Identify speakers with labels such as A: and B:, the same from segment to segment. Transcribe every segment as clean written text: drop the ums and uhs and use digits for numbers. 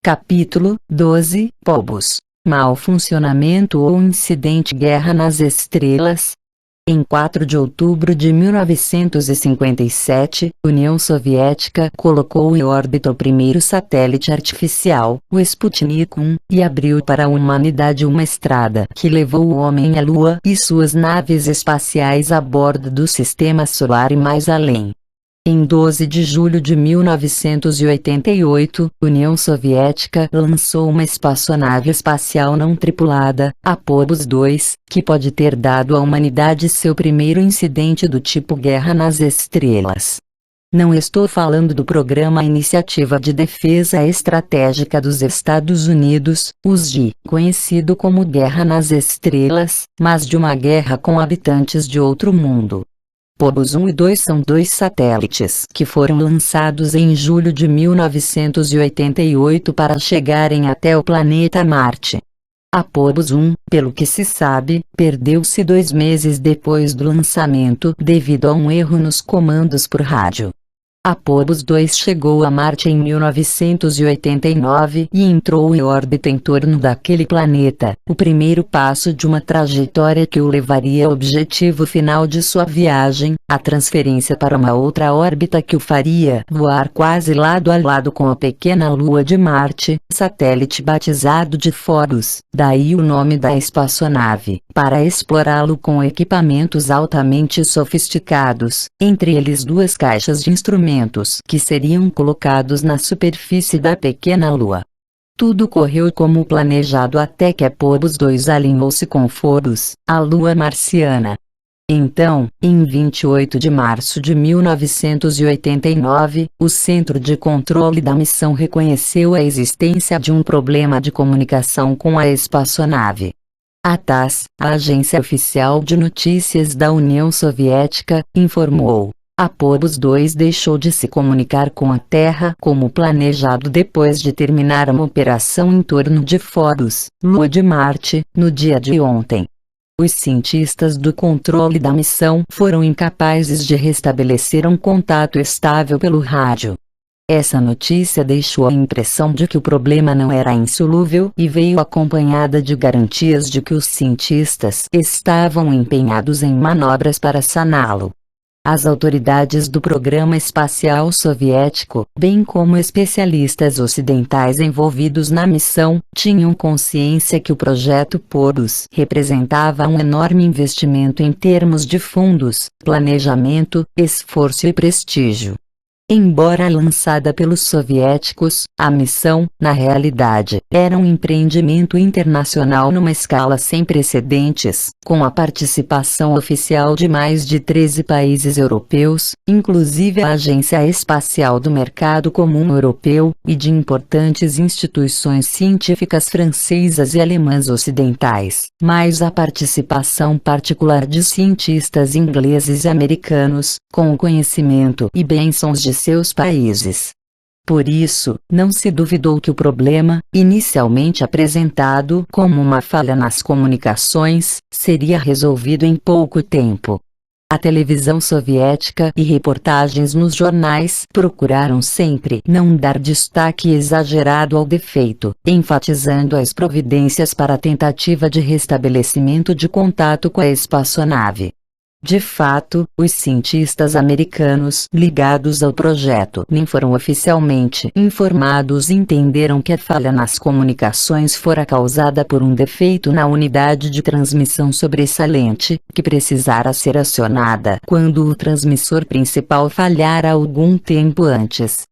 A: Capítulo 12 Phobos. Mau funcionamento ou incidente Guerra nas Estrelas. Em 4 de outubro de 1957, União Soviética colocou em órbita o primeiro satélite artificial, o Sputnik 1, e abriu para a humanidade uma estrada que levou o homem à Lua e suas naves espaciais a bordo do Sistema Solar e mais além. Em 12 de julho de 1988, União Soviética lançou uma espaçonave espacial não tripulada, a Phobos 2, que pode ter dado à humanidade seu primeiro incidente do tipo Guerra nas Estrelas. Não estou falando do Programa Iniciativa de Defesa Estratégica dos Estados Unidos, USDA, conhecido como Guerra nas Estrelas, mas de uma guerra com habitantes de outro mundo. Phobos 1 e 2 são dois satélites que foram lançados em julho de 1988 para chegarem até o planeta Marte. A Phobos 1, pelo que se sabe, perdeu-se 2 meses depois do lançamento devido a um erro nos comandos por rádio. A Phobos 2 chegou a Marte em 1989 e entrou em órbita em torno daquele planeta, o primeiro passo de uma trajetória que o levaria ao objetivo final de sua viagem, a transferência para uma outra órbita que o faria voar quase lado a lado com a pequena Lua de Marte, satélite batizado de Phobos, daí o nome da espaçonave, para explorá-lo com equipamentos altamente sofisticados, entre eles 2 caixas de instrumentos que seriam colocados na superfície da pequena Lua. Tudo correu como planejado até que a Phobos 2 alinhou-se com Phobos, a Lua marciana. Então, em 28 de março de 1989, o Centro de Controle da Missão reconheceu a existência de um problema de comunicação com a espaçonave. A TASS, a Agência Oficial de Notícias da União Soviética, informou: a Phobos 2 deixou de se comunicar com a Terra como planejado depois de terminar uma operação em torno de Phobos, Lua de Marte, no dia de ontem. Os cientistas do controle da missão foram incapazes de restabelecer um contato estável pelo rádio. Essa notícia deixou a impressão de que o problema não era insolúvel e veio acompanhada de garantias de que os cientistas estavam empenhados em manobras para saná-lo. As autoridades do programa espacial soviético, bem como especialistas ocidentais envolvidos na missão, tinham consciência que o projeto Phobos representava um enorme investimento em termos de fundos, planejamento, esforço e prestígio. Embora lançada pelos soviéticos, a missão, na realidade, era um empreendimento internacional numa escala sem precedentes, com a participação oficial de mais de 13 países europeus, inclusive a Agência Espacial do Mercado Comum Europeu, e de importantes instituições científicas francesas e alemãs ocidentais, mais a participação particular de cientistas ingleses e americanos, com o conhecimento e bênçãos de seus países. Por isso, não se duvidou que o problema, inicialmente apresentado como uma falha nas comunicações, seria resolvido em pouco tempo. A televisão soviética e reportagens nos jornais procuraram sempre não dar destaque exagerado ao defeito, enfatizando as providências para a tentativa de restabelecimento de contato com a espaçonave. De fato, os cientistas americanos ligados ao projeto nem foram oficialmente informados e entenderam que a falha nas comunicações fora causada por um defeito na unidade de transmissão sobressalente, que precisara ser acionada quando o transmissor principal falhara algum tempo antes.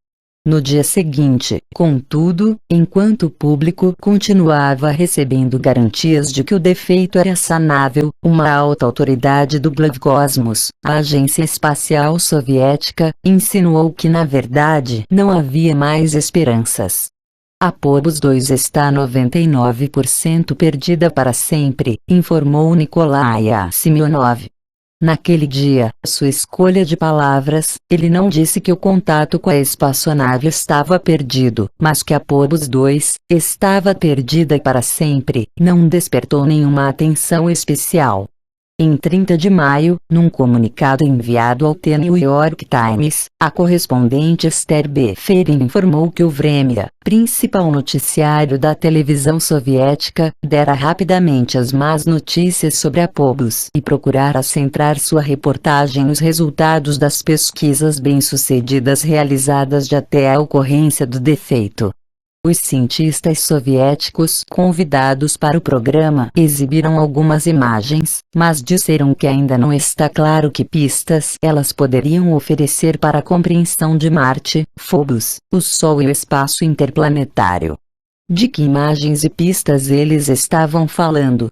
A: No dia seguinte, contudo, enquanto o público continuava recebendo garantias de que o defeito era sanável, uma alta autoridade do Globkosmos, a agência espacial soviética, insinuou que na verdade não havia mais esperanças. A Phobos 2 está 99% perdida para sempre, informou Nikolai Semyonov. Naquele dia, sua escolha de palavras, ele não disse que o contato com a espaçonave estava perdido, mas que a Phobos 2 estava perdida para sempre, não despertou nenhuma atenção especial. Em 30 de maio, num comunicado enviado ao The New York Times, a correspondente Esther B. Ferin informou que o Vremya, principal noticiário da televisão soviética, dera rapidamente as más notícias sobre a Phobos e procurara centrar sua reportagem nos resultados das pesquisas bem-sucedidas realizadas de até a ocorrência do defeito. Os cientistas soviéticos convidados para o programa exibiram algumas imagens, mas disseram que ainda não está claro que pistas elas poderiam oferecer para a compreensão de Marte, Phobos, o Sol e o espaço interplanetário. De que imagens e pistas eles estavam falando?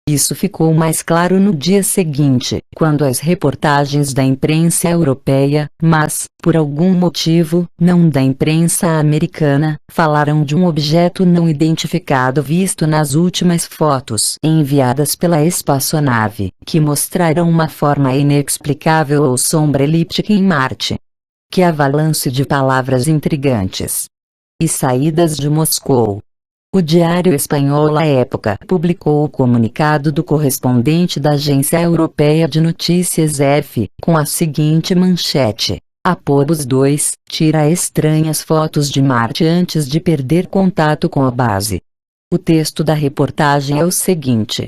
A: Isso ficou mais claro no dia seguinte, quando as reportagens da imprensa europeia, mas, por algum motivo, não da imprensa americana, falaram de um objeto não identificado visto nas últimas fotos enviadas pela espaçonave, que mostraram uma forma inexplicável ou sombra elíptica em Marte. Que avalanche de palavras intrigantes! E saídas de Moscou. O diário espanhol La Época publicou o comunicado do correspondente da Agência Europeia de Notícias EF, com a seguinte manchete: a Phobos 2 tira estranhas fotos de Marte antes de perder contato com a base. O texto da reportagem é o seguinte.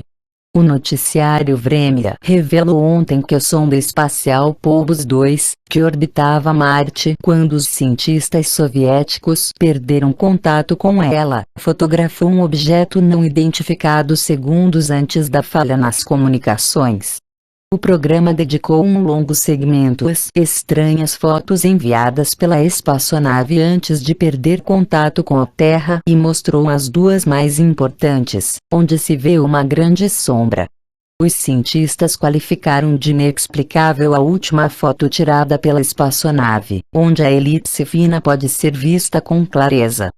A: O noticiário Vremya revelou ontem que a sonda espacial Phobos 2, que orbitava Marte quando os cientistas soviéticos perderam contato com ela, fotografou um objeto não identificado segundos antes da falha nas comunicações. O programa dedicou um longo segmento às estranhas fotos enviadas pela espaçonave antes de perder contato com a Terra e mostrou as duas mais importantes, onde se vê uma grande sombra. Os cientistas qualificaram de inexplicável a última foto tirada pela espaçonave, onde a elipse fina pode ser vista com clareza.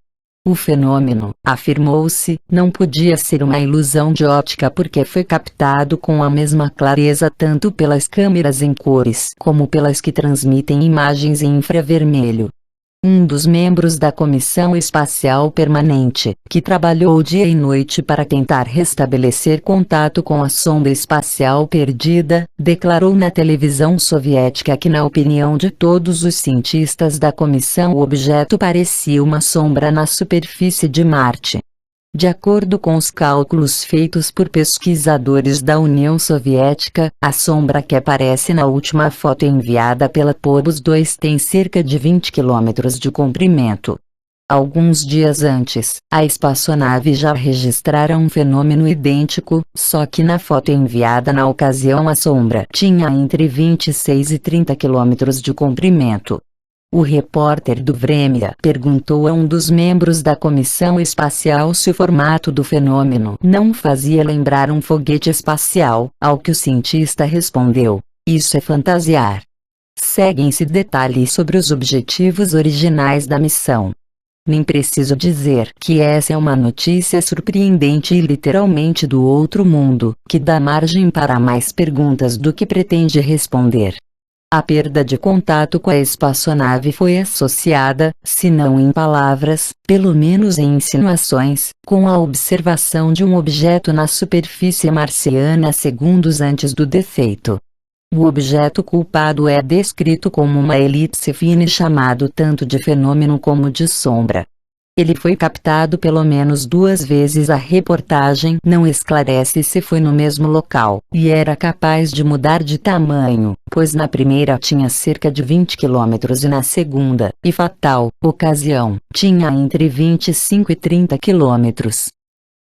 A: O fenômeno, afirmou-se, não podia ser uma ilusão de óptica porque foi captado com a mesma clareza tanto pelas câmeras em cores como pelas que transmitem imagens em infravermelho. Um dos membros da Comissão Espacial Permanente, que trabalhou dia e noite para tentar restabelecer contato com a sonda espacial perdida, declarou na televisão soviética que, na opinião de todos os cientistas da comissão, o objeto parecia uma sombra na superfície de Marte. De acordo com os cálculos feitos por pesquisadores da União Soviética, a sombra que aparece na última foto enviada pela Phobos 2 tem cerca de 20 km de comprimento. Alguns dias antes, a espaçonave já registrara um fenômeno idêntico, só que na foto enviada na ocasião a sombra tinha entre 26 e 30 km de comprimento. O repórter do Vremya perguntou a um dos membros da comissão espacial se o formato do fenômeno não fazia lembrar um foguete espacial, ao que o cientista respondeu: isso é fantasiar. Seguem-se detalhes sobre os objetivos originais da missão. Nem preciso dizer que essa é uma notícia surpreendente e literalmente do outro mundo, que dá margem para mais perguntas do que pretende responder. A perda de contato com a espaçonave foi associada, se não em palavras, pelo menos em insinuações, com a observação de um objeto na superfície marciana segundos antes do defeito. O objeto culpado é descrito como uma elipse fina e chamado tanto de fenômeno como de sombra. Ele foi captado pelo menos 2 vezes. A reportagem não esclarece se foi no mesmo local, e era capaz de mudar de tamanho, pois na primeira tinha cerca de 20 km e na segunda, e fatal, ocasião, tinha entre 25 e 30 km.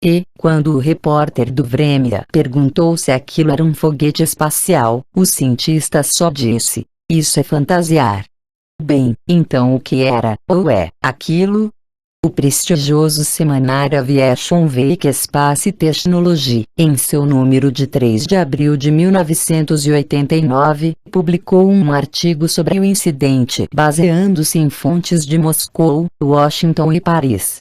A: E, quando o repórter do Vremya perguntou se aquilo era um foguete espacial, o cientista só disse: isso é fantasiar. Bem, então o que era, ou é, aquilo? O prestigioso semanário Aviation Week Space Technology, em seu número de 3 de abril de 1989, publicou um artigo sobre o incidente baseando-se em fontes de Moscou, Washington e Paris.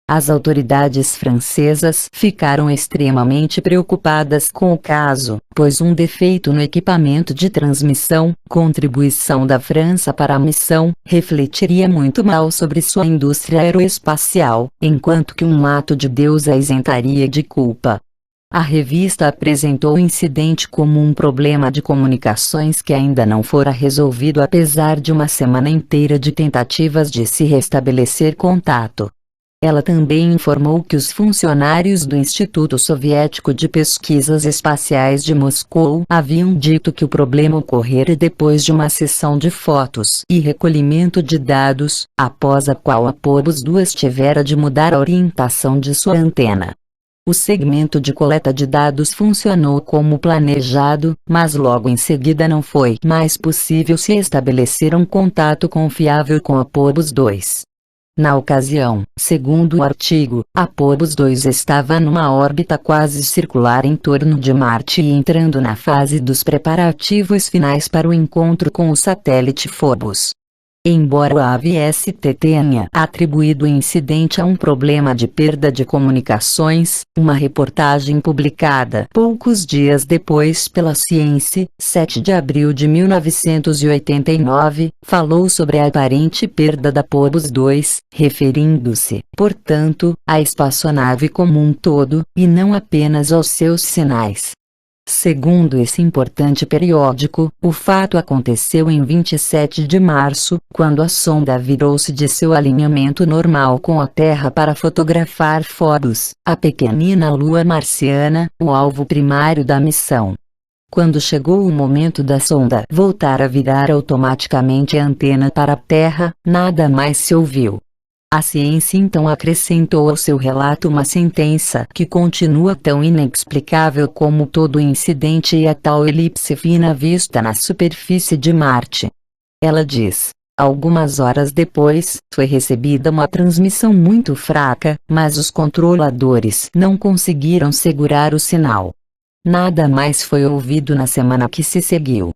A: As autoridades francesas ficaram extremamente preocupadas com o caso, pois um defeito no equipamento de transmissão, contribuição da França para a missão, refletiria muito mal sobre sua indústria aeroespacial, enquanto que um ato de Deus a isentaria de culpa. A revista apresentou o incidente como um problema de comunicações que ainda não fora resolvido apesar de uma semana inteira de tentativas de se restabelecer contato. Ela também informou que os funcionários do Instituto Soviético de Pesquisas Espaciais de Moscou haviam dito que o problema ocorrera depois de uma sessão de fotos e recolhimento de dados, após a qual a Phobos 2 tivera de mudar a orientação de sua antena. O segmento de coleta de dados funcionou como planejado, mas logo em seguida não foi mais possível se estabelecer um contato confiável com a Phobos 2. Na ocasião, segundo o artigo, a Phobos 2 estava numa órbita quase circular em torno de Marte e entrando na fase dos preparativos finais para o encontro com o satélite Phobos. Embora o AVST tenha atribuído o incidente a um problema de perda de comunicações, uma reportagem publicada poucos dias depois pela Science, 7 de abril de 1989, falou sobre a aparente perda da Phobos 2, referindo-se, portanto, à espaçonave como um todo, e não apenas aos seus sinais. Segundo esse importante periódico, o fato aconteceu em 27 de março, quando a sonda virou-se de seu alinhamento normal com a Terra para fotografar Phobos, a pequenina lua marciana, o alvo primário da missão. Quando chegou o momento da sonda voltar a virar automaticamente a antena para a Terra, nada mais se ouviu. A ciência então acrescentou ao seu relato uma sentença que continua tão inexplicável como todo o incidente e a tal elipse fina vista na superfície de Marte. Ela diz: algumas horas depois, foi recebida uma transmissão muito fraca, mas os controladores não conseguiram segurar o sinal. Nada mais foi ouvido na semana que se seguiu.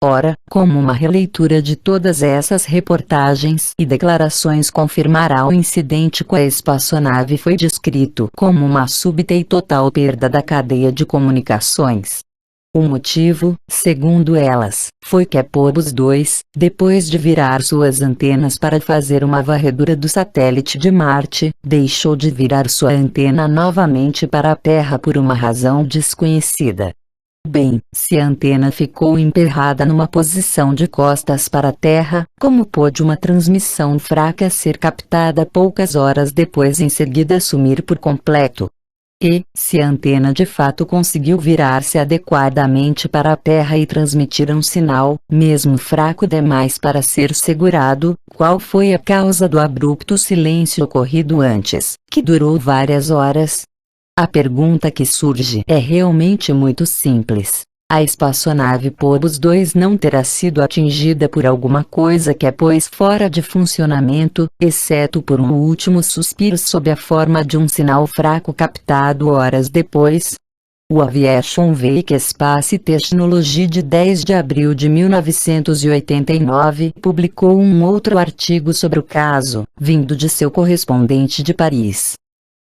A: Ora, como uma releitura de todas essas reportagens e declarações confirmará o incidente com a espaçonave foi descrito como uma súbita e total perda da cadeia de comunicações. O motivo, segundo elas, foi que a Phobos 2, depois de virar suas antenas para fazer uma varredura do satélite de Marte, deixou de virar sua antena novamente para a Terra por uma razão desconhecida. Bem, se a antena ficou emperrada numa posição de costas para a Terra, como pôde uma transmissão fraca ser captada poucas horas depois em seguida sumir por completo? E, se a antena de fato conseguiu virar-se adequadamente para a Terra e transmitir um sinal, mesmo fraco demais para ser segurado, qual foi a causa do abrupto silêncio ocorrido antes, que durou várias horas? A pergunta que surge é realmente muito simples. A espaçonave Phobos 2 não terá sido atingida por alguma coisa que a pôs fora de funcionamento, exceto por um último suspiro sob a forma de um sinal fraco captado horas depois? O Aviation Week Space Technology de 10 de abril de 1989 publicou um outro artigo sobre o caso, vindo de seu correspondente de Paris.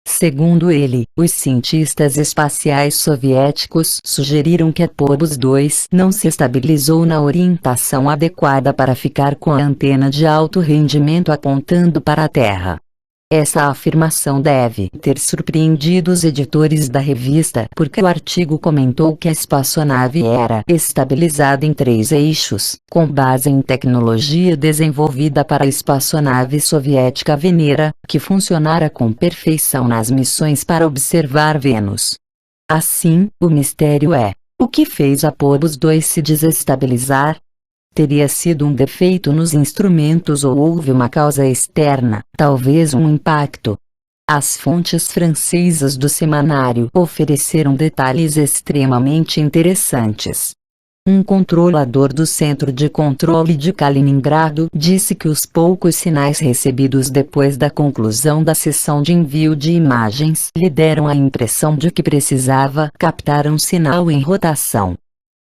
A: Segundo ele, os cientistas espaciais soviéticos sugeriram que a Phobos 2 não se estabilizou na orientação adequada para ficar com a antena de alto rendimento apontando para a Terra. Essa afirmação deve ter surpreendido os editores da revista porque o artigo comentou que a espaçonave era estabilizada em 3 eixos, com base em tecnologia desenvolvida para a espaçonave soviética Venera, que funcionara com perfeição nas missões para observar Vênus. Assim, o mistério é: o que fez a Phobos 2 se desestabilizar? Teria sido um defeito nos instrumentos ou houve uma causa externa, talvez um impacto? As fontes francesas do semanário ofereceram detalhes extremamente interessantes. Um controlador do Centro de Controle de Kaliningrado disse que os poucos sinais recebidos depois da conclusão da sessão de envio de imagens lhe deram a impressão de que precisava captar um sinal em rotação.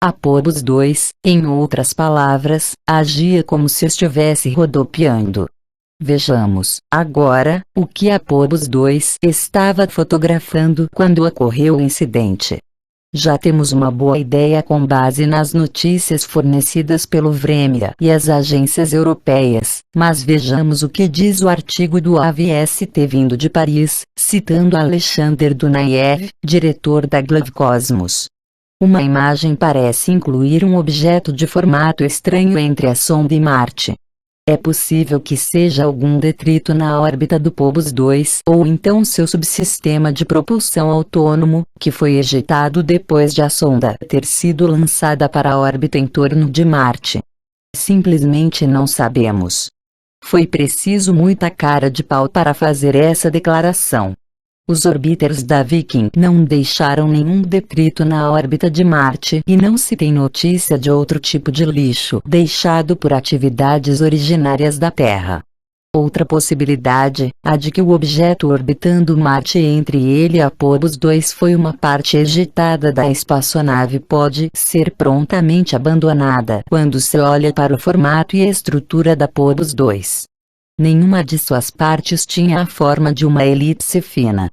A: A Phobos 2, em outras palavras, agia como se estivesse rodopiando. Vejamos, agora, o que a Phobos 2 estava fotografando quando ocorreu o incidente. Já temos uma boa ideia com base nas notícias fornecidas pelo Vremya e as agências europeias, mas vejamos o que diz o artigo do AVST vindo de Paris, citando Alexander Dunayev, diretor da Globecosmos. Uma imagem parece incluir um objeto de formato estranho entre a sonda e Marte. É possível que seja algum detrito na órbita do Phobos 2 ou então seu subsistema de propulsão autônomo, que foi ejetado depois de a sonda ter sido lançada para a órbita em torno de Marte. Simplesmente não sabemos. Foi preciso muita cara de pau para fazer essa declaração. Os orbiters da Viking não deixaram nenhum detrito na órbita de Marte e não se tem notícia de outro tipo de lixo deixado por atividades originárias da Terra. Outra possibilidade, a de que o objeto orbitando Marte entre ele e a Phobos 2 foi uma parte ejetada da espaçonave, pode ser prontamente abandonada quando se olha para o formato e estrutura da Phobos 2. Nenhuma de suas partes tinha a forma de uma elipse fina.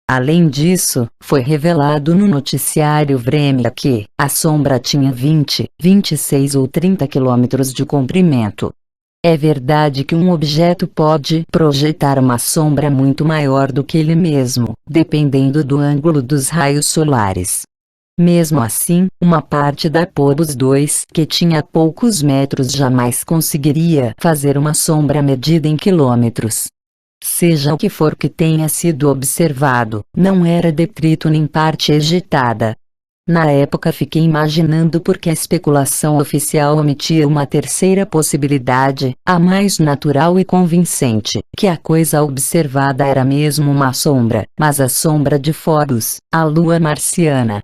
A: Além disso, foi revelado no noticiário Vremya que a sombra tinha 20, 26 ou 30 quilômetros de comprimento. É verdade que um objeto pode projetar uma sombra muito maior do que ele mesmo, dependendo do ângulo dos raios solares. Mesmo assim, uma parte da Phobos 2 que tinha poucos metros jamais conseguiria fazer uma sombra medida em quilômetros. Seja o que for que tenha sido observado, não era detrito nem parte ejetada. Na época fiquei imaginando porque a especulação oficial omitia uma terceira possibilidade, a mais natural e convincente, que a coisa observada era mesmo uma sombra, mas a sombra de Phobos, a lua marciana.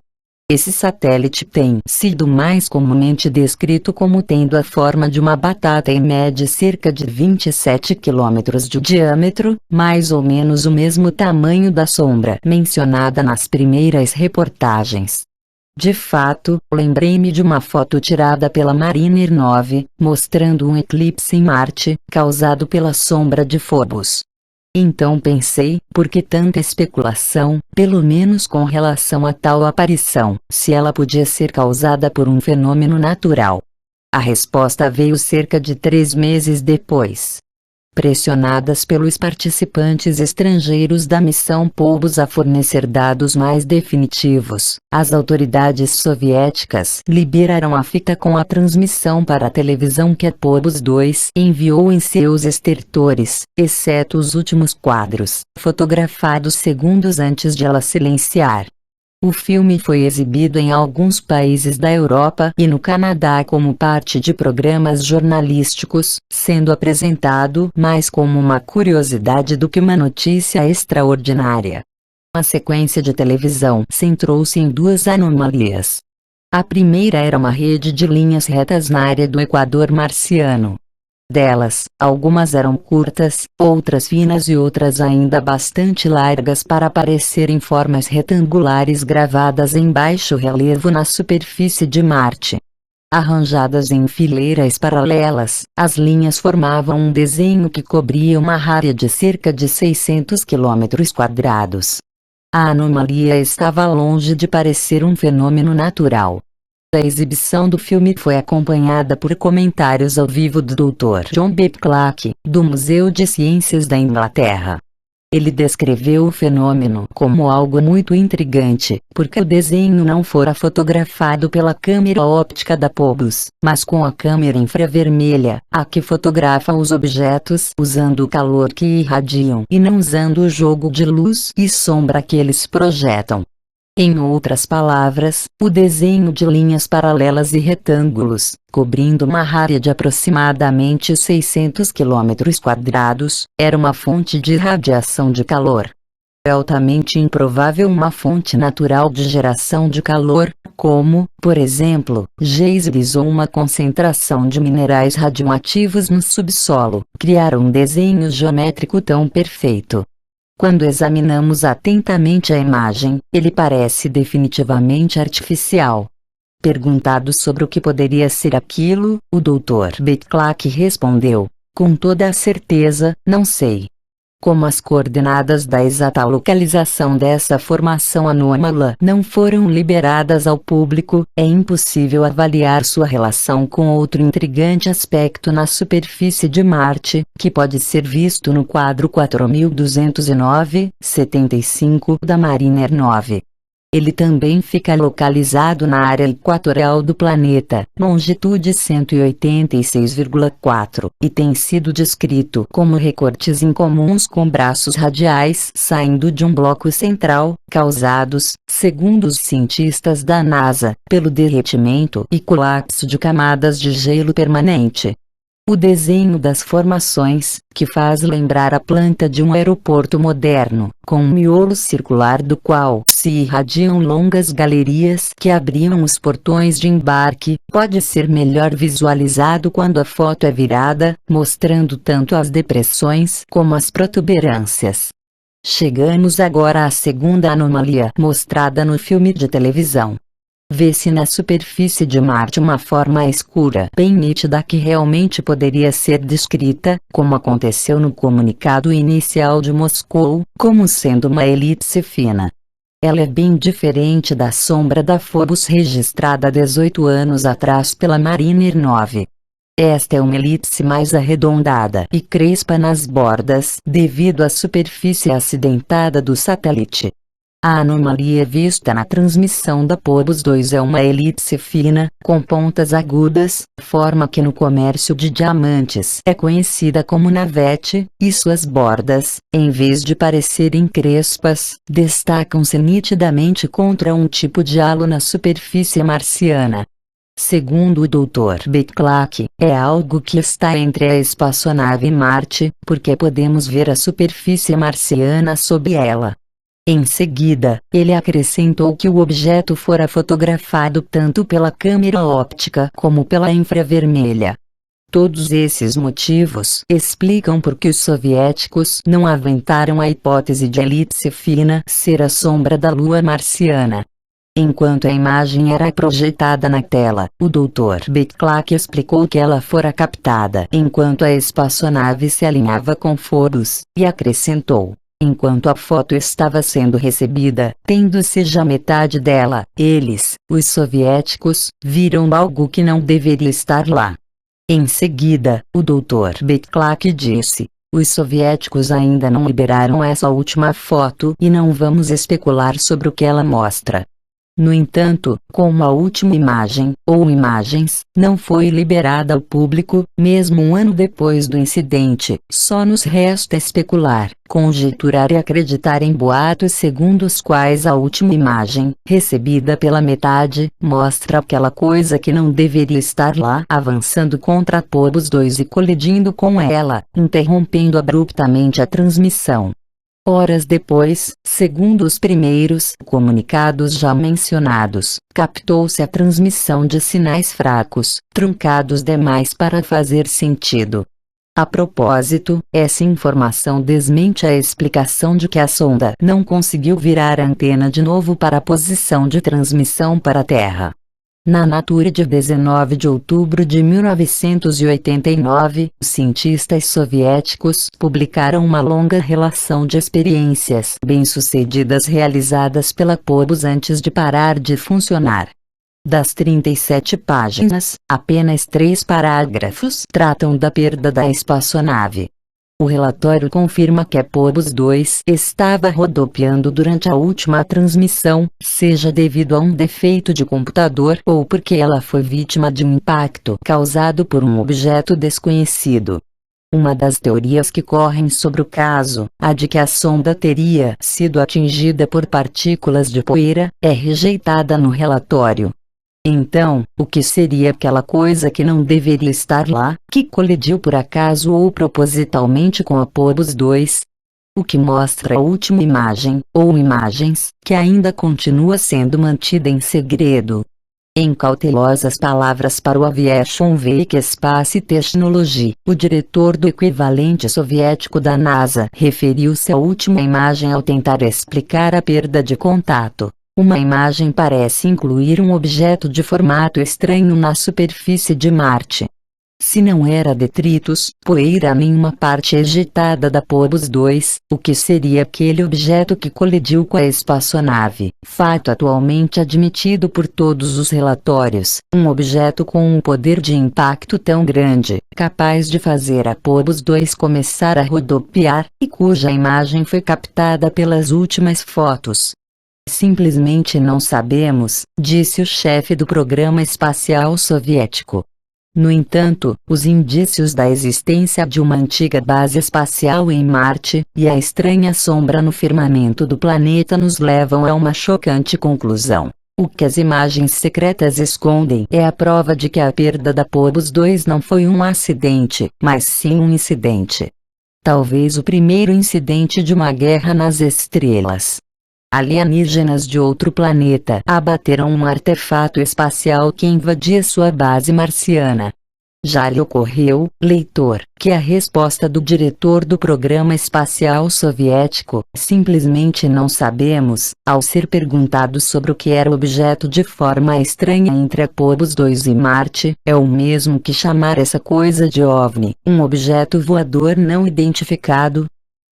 A: Esse satélite tem sido mais comumente descrito como tendo a forma de uma batata e mede cerca de 27 quilômetros de diâmetro, mais ou menos o mesmo tamanho da sombra mencionada nas primeiras reportagens. De fato, lembrei-me de uma foto tirada pela Mariner 9, mostrando um eclipse em Marte, causado pela sombra de Phobos. Então pensei, por que tanta especulação, pelo menos com relação a tal aparição, se ela podia ser causada por um fenômeno natural? A resposta veio cerca de 3 meses depois. Pressionadas pelos participantes estrangeiros da missão Phobos a fornecer dados mais definitivos, as autoridades soviéticas liberaram a fita com a transmissão para a televisão que a Phobos 2 enviou em seus estertores, exceto os últimos quadros, fotografados segundos antes de ela silenciar. O filme foi exibido em alguns países da Europa e no Canadá como parte de programas jornalísticos, sendo apresentado mais como uma curiosidade do que uma notícia extraordinária. A sequência de televisão centrou-se em 2 anomalias. A primeira era uma rede de linhas retas na área do equador marciano. Delas, algumas eram curtas, outras finas e outras ainda bastante largas para parecerem formas retangulares gravadas em baixo relevo na superfície de Marte. Arranjadas em fileiras paralelas, as linhas formavam um desenho que cobria uma área de cerca de 600 km². A anomalia estava longe de parecer um fenômeno natural. A exibição do filme foi acompanhada por comentários ao vivo do Dr. John B. Clarke, do Museu de Ciências da Inglaterra. Ele descreveu o fenômeno como algo muito intrigante, porque o desenho não fora fotografado pela câmera óptica da Phobos, mas com a câmera infravermelha, a que fotografa os objetos usando o calor que irradiam e não usando o jogo de luz e sombra que eles projetam. Em outras palavras, o desenho de linhas paralelas e retângulos, cobrindo uma área de aproximadamente 600 km², era uma fonte de radiação de calor. É altamente improvável uma fonte natural de geração de calor, como, por exemplo, geysers ou uma concentração de minerais radioativos no subsolo, criar um desenho geométrico tão perfeito. Quando examinamos atentamente a imagem, ele parece definitivamente artificial. Perguntado sobre o que poderia ser aquilo, o Dr. B. Clarke respondeu: com toda a certeza, não sei. Como as coordenadas da exata localização dessa formação anômala não foram liberadas ao público, é impossível avaliar sua relação com outro intrigante aspecto na superfície de Marte, que pode ser visto no quadro 4209/75 da Mariner 9. Ele também fica localizado na área equatorial do planeta, longitude 186,4, e tem sido descrito como recortes incomuns com braços radiais saindo de um bloco central, causados, segundo os cientistas da NASA, pelo derretimento e colapso de camadas de gelo permanente. O desenho das formações, que faz lembrar a planta de um aeroporto moderno, com um miolo circular do qual se irradiam longas galerias que abriam os portões de embarque, pode ser melhor visualizado quando a foto é virada, mostrando tanto as depressões como as protuberâncias. Chegamos agora à segunda anomalia mostrada no filme de televisão. Vê-se na superfície de Marte uma forma escura bem nítida que realmente poderia ser descrita, como aconteceu no comunicado inicial de Moscou, como sendo uma elipse fina. Ela é bem diferente da sombra da Phobos registrada há 18 anos atrás pela Mariner 9. Esta é uma elipse mais arredondada e crespa nas bordas, devido à superfície acidentada do satélite. A anomalia vista na transmissão da Phobos 2 é uma elipse fina, com pontas agudas, forma que no comércio de diamantes é conhecida como navete, e suas bordas, em vez de parecerem crespas, destacam-se nitidamente contra um tipo de halo na superfície marciana. Segundo o Dr. Becklach, é algo que está entre a espaçonave e Marte, porque podemos ver a superfície marciana sob ela. Em seguida, ele acrescentou que o objeto fora fotografado tanto pela câmera óptica como pela infravermelha. Todos esses motivos explicam por que os soviéticos não aventaram a hipótese de a elipse fina ser a sombra da Lua marciana. Enquanto a imagem era projetada na tela, o Dr. Becklach explicou que ela fora captada enquanto a espaçonave se alinhava com Phobos, e acrescentou: enquanto a foto estava sendo recebida, tendo-se já metade dela, eles, os soviéticos, viram algo que não deveria estar lá. Em seguida, o Dr. Becklach disse: os soviéticos ainda não liberaram essa última foto e não vamos especular sobre o que ela mostra. No entanto, como a última imagem, ou imagens, não foi liberada ao público, mesmo um ano depois do incidente, só nos resta especular, conjecturar e acreditar em boatos segundo os quais a última imagem, recebida pela metade, mostra aquela coisa que não deveria estar lá avançando contra a Phobos 2 e colidindo com ela, interrompendo abruptamente a transmissão. Horas depois, segundo os primeiros comunicados já mencionados, captou-se a transmissão de sinais fracos, truncados demais para fazer sentido. A propósito, essa informação desmente a explicação de que a sonda não conseguiu virar a antena de novo para a posição de transmissão para a Terra. Na Nature de 19 de outubro de 1989, os cientistas soviéticos publicaram uma longa relação de experiências bem-sucedidas realizadas pela Phobos antes de parar de funcionar. Das 37 páginas, apenas 3 parágrafos tratam da perda da espaçonave. O relatório confirma que a Phobos 2 estava rodopiando durante a última transmissão, seja devido a um defeito de computador ou porque ela foi vítima de um impacto causado por um objeto desconhecido. Uma das teorias que correm sobre o caso, a de que a sonda teria sido atingida por partículas de poeira, é rejeitada no relatório. Então, o que seria aquela coisa que não deveria estar lá, que colidiu por acaso ou propositalmente com a Phobos 2? O que mostra a última imagem, ou imagens, que ainda continua sendo mantida em segredo. Em cautelosas palavras para o Aviation Week Space Technology, o diretor do equivalente soviético da NASA referiu-se à última imagem ao tentar explicar a perda de contato. Uma imagem parece incluir um objeto de formato estranho na superfície de Marte. Se não era detritos, poeira nenhuma parte ejetada da Phobos 2, o que seria aquele objeto que colidiu com a espaçonave? Fato atualmente admitido por todos os relatórios, um objeto com um poder de impacto tão grande, capaz de fazer a Phobos 2 começar a rodopiar, e cuja imagem foi captada pelas últimas fotos. Simplesmente não sabemos, disse o chefe do programa espacial soviético. No entanto, os indícios da existência de uma antiga base espacial em Marte, e a estranha sombra no firmamento do planeta nos levam a uma chocante conclusão. O que as imagens secretas escondem é a prova de que a perda da Phobos 2 não foi um acidente, mas sim um incidente. Talvez o primeiro incidente de uma guerra nas estrelas. Alienígenas de outro planeta abateram um artefato espacial que invadia sua base marciana. Já lhe ocorreu, leitor, que a resposta do diretor do programa espacial soviético, simplesmente não sabemos, ao ser perguntado sobre o que era o objeto de forma estranha entre a Phobos 2 e Marte, é o mesmo que chamar essa coisa de OVNI, um objeto voador não identificado?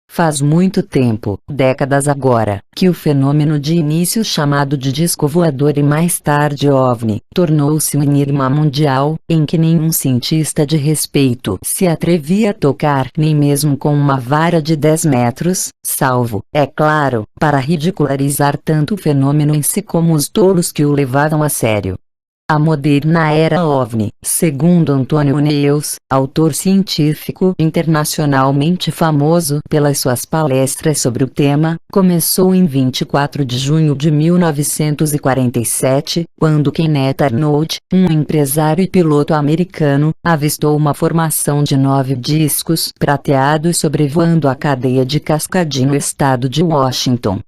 A: Faz muito tempo, décadas agora, que o fenômeno de início chamado de disco voador e mais tarde OVNI, tornou-se um enigma mundial, em que nenhum cientista de respeito se atrevia a tocar nem mesmo com uma vara de 10 metros, salvo, é claro, para ridicularizar tanto o fenômeno em si como os tolos que o levavam a sério. A moderna era OVNI, segundo Antônio Neus, autor científico internacionalmente famoso pelas suas palestras sobre o tema, começou em 24 de junho de 1947, quando Kenneth Arnold, um empresário e piloto americano, avistou uma formação de 9 discos prateados sobrevoando a cadeia de Cascade no estado de Washington.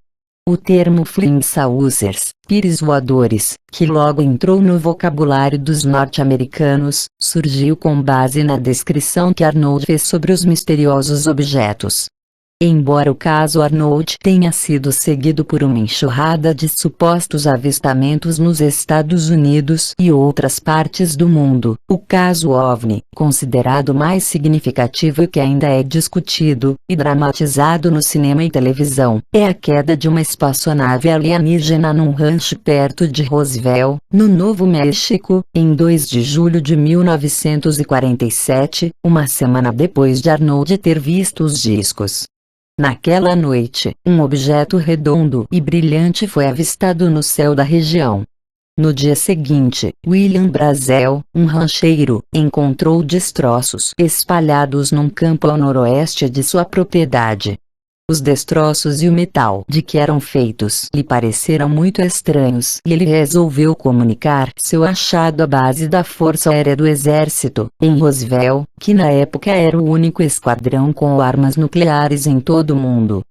A: O termo Flying Saucers, pires voadores, que logo entrou no vocabulário dos norte-americanos, surgiu com base na descrição que Arnold fez sobre os misteriosos objetos. Embora o caso Arnold tenha sido seguido por uma enxurrada de supostos avistamentos nos Estados Unidos e outras partes do mundo, o caso OVNI, considerado mais significativo e que ainda é discutido e dramatizado no cinema e televisão, é a queda de uma espaçonave alienígena num rancho perto de Roswell, no Novo México, em 2 de julho de 1947, uma semana depois de Arnold ter visto os discos. Naquela noite, um objeto redondo e brilhante foi avistado no céu da região. No dia seguinte, William Brazel, um rancheiro, encontrou destroços espalhados num campo ao noroeste de sua propriedade. Os destroços e o metal de que eram feitos lhe pareceram muito estranhos e ele resolveu comunicar seu achado à base da Força Aérea do Exército, em Roswell, que na época era o único esquadrão com armas nucleares em todo o mundo.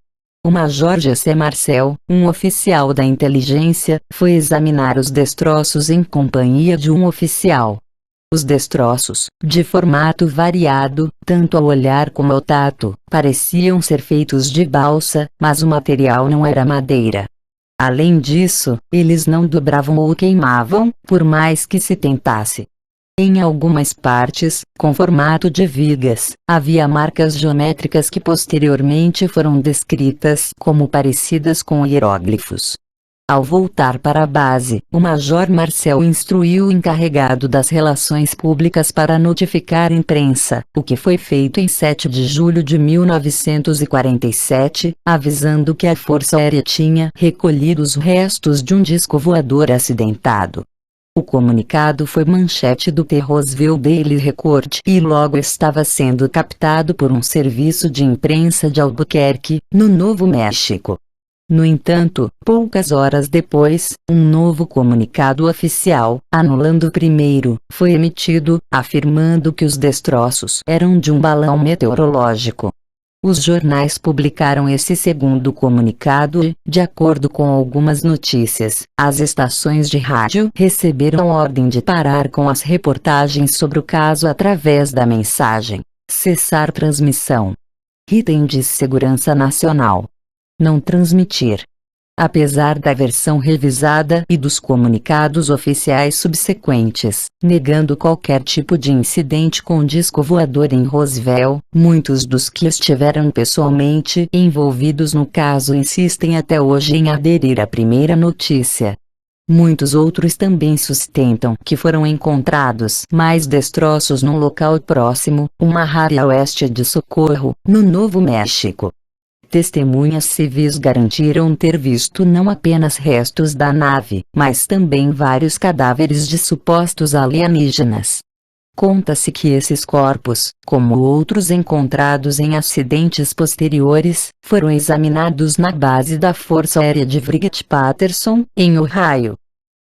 A: O Major Jesse Marcel, um oficial da inteligência, foi examinar os destroços em companhia de um oficial. Os destroços, de formato variado, tanto ao olhar como ao tato, pareciam ser feitos de balsa, mas o material não era madeira. Além disso, eles não dobravam ou queimavam, por mais que se tentasse. Em algumas partes, com formato de vigas, havia marcas geométricas que posteriormente foram descritas como parecidas com hieróglifos. Ao voltar para a base, o Major Marcel instruiu o encarregado das relações públicas para notificar a imprensa, o que foi feito em 7 de julho de 1947, avisando que a Força Aérea tinha recolhido os restos de um disco voador acidentado. O comunicado foi manchete do The Roswell Daily Record e logo estava sendo captado por um serviço de imprensa de Albuquerque, no Novo México. No entanto, poucas horas depois, um novo comunicado oficial, anulando o primeiro, foi emitido, afirmando que os destroços eram de um balão meteorológico. Os jornais publicaram esse segundo comunicado e, de acordo com algumas notícias, as estações de rádio receberam ordem de parar com as reportagens sobre o caso através da mensagem: cessar transmissão. Item de segurança nacional. Não transmitir. Apesar da versão revisada e dos comunicados oficiais subsequentes, negando qualquer tipo de incidente com disco voador em Roswell, muitos dos que estiveram pessoalmente envolvidos no caso insistem até hoje em aderir à primeira notícia. Muitos outros também sustentam que foram encontrados mais destroços num local próximo, uma área a oeste de Socorro, no Novo México. Testemunhas civis garantiram ter visto não apenas restos da nave, mas também vários cadáveres de supostos alienígenas. Conta-se que esses corpos, como outros encontrados em acidentes posteriores, foram examinados na base da Força Aérea de Wright-Patterson, em Ohio.